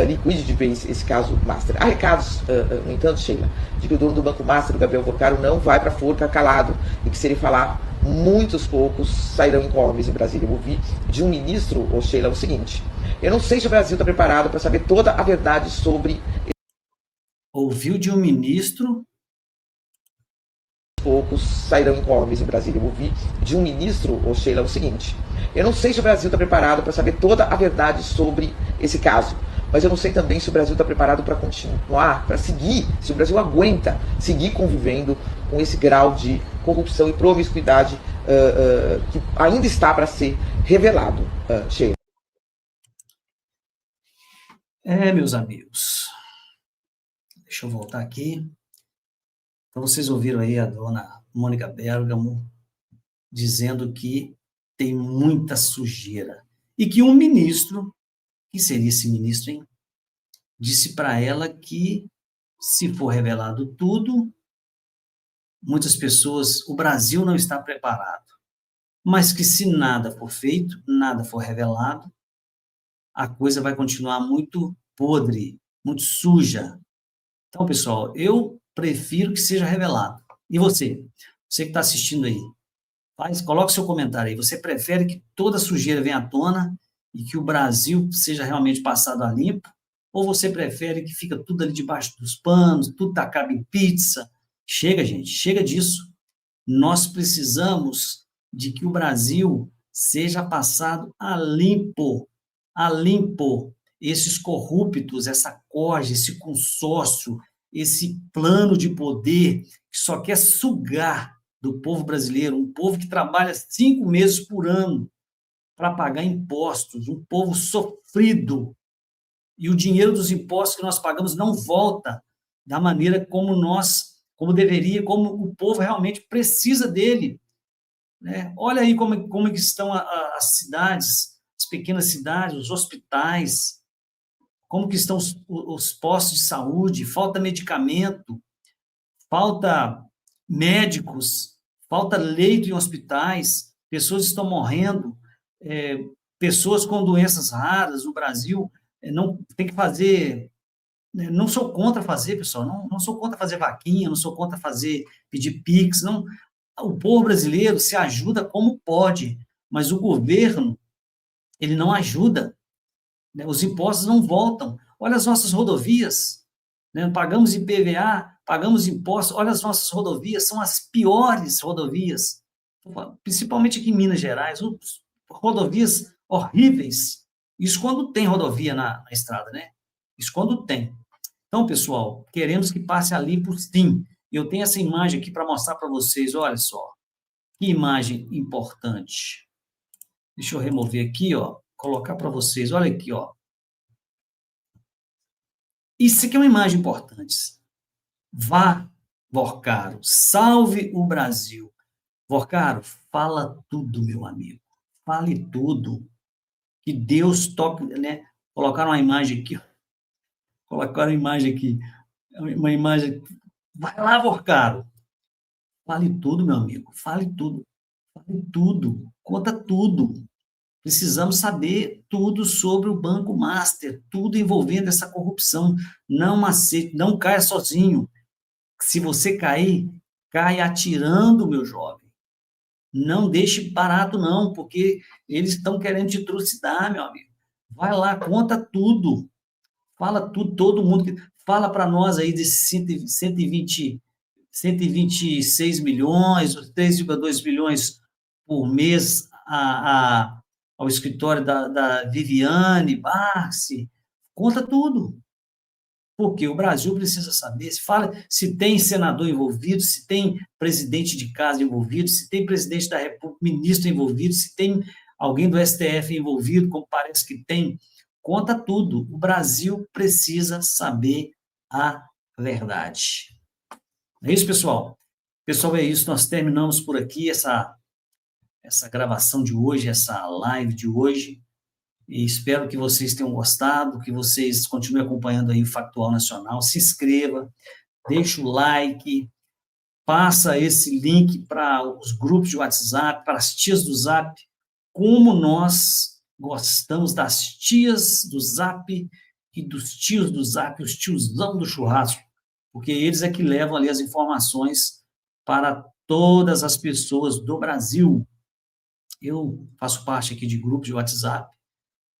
liquide de vez esse caso Master. Há recados, no entanto, Sheila, de que o dono do Banco Master, o Gabriel Vorcaro, não vai para a forca calado e que se ele falar, muitos poucos sairão incólumes em Brasília. Eu ouvi de um ministro, Sheila, o seguinte: eu não sei se o Brasil está preparado para saber toda a verdade sobre... Ouviu de um ministro... poucos sairão incólumes em Brasília. Eu ouvi de um ministro, Sheila, o seguinte: eu não sei se o Brasil está preparado para saber toda a verdade sobre esse caso, mas eu não sei também se o Brasil está preparado para continuar, para seguir, se o Brasil aguenta seguir convivendo com esse grau de corrupção e promiscuidade que ainda está para ser revelado, Sheila. Meus amigos, deixa eu voltar aqui. Então, vocês ouviram aí a dona Mônica Bergamo, dizendo que tem muita sujeira. E que um ministro, que seria esse ministro, hein, disse para ela que, se for revelado tudo, muitas pessoas, o Brasil não está preparado, mas que se nada for feito, nada for revelado, a coisa vai continuar muito podre, muito suja. Então, pessoal, eu prefiro que seja revelado. E você? Você que está assistindo aí, coloque seu comentário aí. Você prefere que toda sujeira venha à tona e que o Brasil seja realmente passado a limpo? Ou você prefere que fica tudo ali debaixo dos panos, tudo tacado em pizza? Chega, gente, chega disso. Nós precisamos de que o Brasil seja passado a limpo. A limpo. Esses corruptos, essa corja, esse consórcio, esse plano de poder que só quer sugar do povo brasileiro, um povo que trabalha 5 meses por ano para pagar impostos, um povo sofrido, e o dinheiro dos impostos que nós pagamos não volta da maneira como deveria, como o povo realmente precisa dele, né? Olha aí como que estão as cidades, as pequenas cidades, os hospitais, como que estão os postos de saúde, falta medicamento, falta médicos, falta leito em hospitais, pessoas estão morrendo, pessoas com doenças raras. O Brasil não tem que fazer. Não sou contra fazer, pessoal, não sou contra fazer vaquinha, não sou contra pedir Pix, não. O povo brasileiro se ajuda como pode, mas o governo, ele não ajuda, né? Os impostos não voltam. Olha as nossas rodovias, né? Pagamos IPVA, pagamos impostos, olha as nossas rodovias, são as piores rodovias, principalmente aqui em Minas Gerais, rodovias horríveis. Isso quando tem rodovia na estrada, né? Isso quando tem. Então, pessoal, queremos que passe a limpo, sim. Eu tenho essa imagem aqui para mostrar para vocês, olha só, que imagem importante. Deixa eu remover aqui, ó, colocar para vocês, olha aqui, ó. Isso aqui é uma imagem importante. Vá, Vorcaro, salve o Brasil. Vorcaro, fala tudo, meu amigo. Fale tudo. Que Deus toque, né? Colocaram uma imagem aqui. Colocaram uma imagem aqui. Uma imagem. Vai lá, Vorcaro. Fale tudo, meu amigo. Fale tudo. Fale tudo. Conta tudo. Precisamos saber tudo sobre o Banco Master, tudo envolvendo essa corrupção. Não aceite, não caia sozinho. Se você cair, cai atirando, meu jovem. Não deixe barato, não, porque eles estão querendo te trucidar, meu amigo. Vai lá, conta tudo. Fala tudo, todo mundo. Fala para nós aí desses 126 milhões, 3,2 milhões por mês ao escritório da Viviane Barsi. Conta tudo. Porque o Brasil precisa saber, se tem senador envolvido, se tem presidente de casa envolvido, se tem presidente da República, ministro envolvido, se tem alguém do STF envolvido, como parece que tem. Conta tudo. O Brasil precisa saber a verdade. É isso, pessoal? Pessoal, é isso. Nós terminamos por aqui essa gravação de hoje, essa live de hoje. E espero que vocês tenham gostado, que vocês continuem acompanhando aí o Factual Nacional. Se inscreva, deixa o like, passa esse link para os grupos de WhatsApp, para as tias do Zap, como nós gostamos das tias do Zap e dos tios do Zap, os tiozão do churrasco, porque eles é que levam ali as informações para todas as pessoas do Brasil. Eu faço parte aqui de grupos de WhatsApp,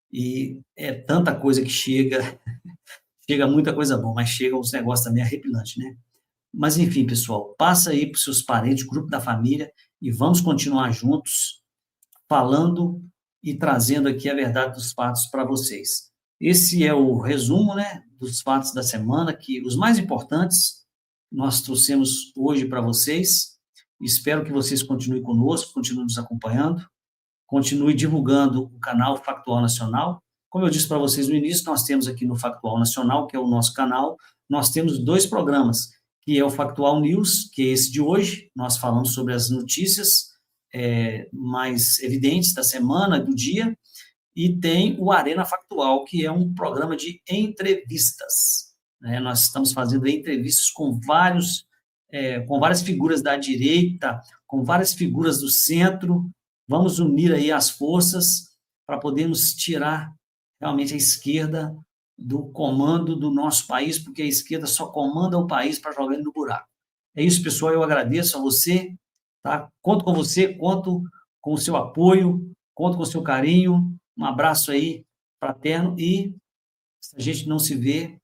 e é tanta coisa que chega muita coisa boa, mas chega uns negócios também arrepilantes, né? Mas, enfim, pessoal, passa aí para os seus parentes, grupo da família, e vamos continuar juntos, falando e trazendo aqui a verdade dos fatos para vocês. Esse é o resumo, né, dos fatos da semana, que os mais importantes nós trouxemos hoje para vocês. Espero que vocês continuem conosco, continuem nos acompanhando, continue divulgando o canal Factual Nacional. Como eu disse para vocês no início, nós temos aqui no Factual Nacional, que é o nosso canal, nós temos 2 programas, que é o Factual News, que é esse de hoje. Nós falamos sobre as notícias mais evidentes da semana, do dia, e tem o Arena Factual, que é um programa de entrevistas, né? Nós estamos fazendo entrevistas com várias figuras da direita, com várias figuras do centro. Vamos unir aí as forças para podermos tirar realmente a esquerda do comando do nosso país, porque a esquerda só comanda o país para jogar ele no buraco. É isso, pessoal, eu agradeço a você, tá? Conto com você, conto com o seu apoio, conto com o seu carinho. Um abraço aí, fraterno, e se a gente não se vê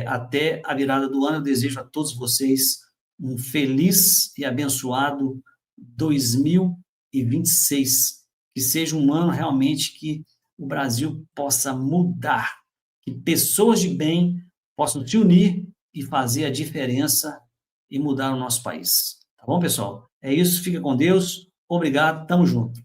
até a virada do ano, eu desejo a todos vocês um feliz e abençoado 2026. Que seja um ano realmente que o Brasil possa mudar, que pessoas de bem possam se unir e fazer a diferença e mudar o nosso país. Tá bom, pessoal? É isso, fica com Deus. Obrigado, tamo junto.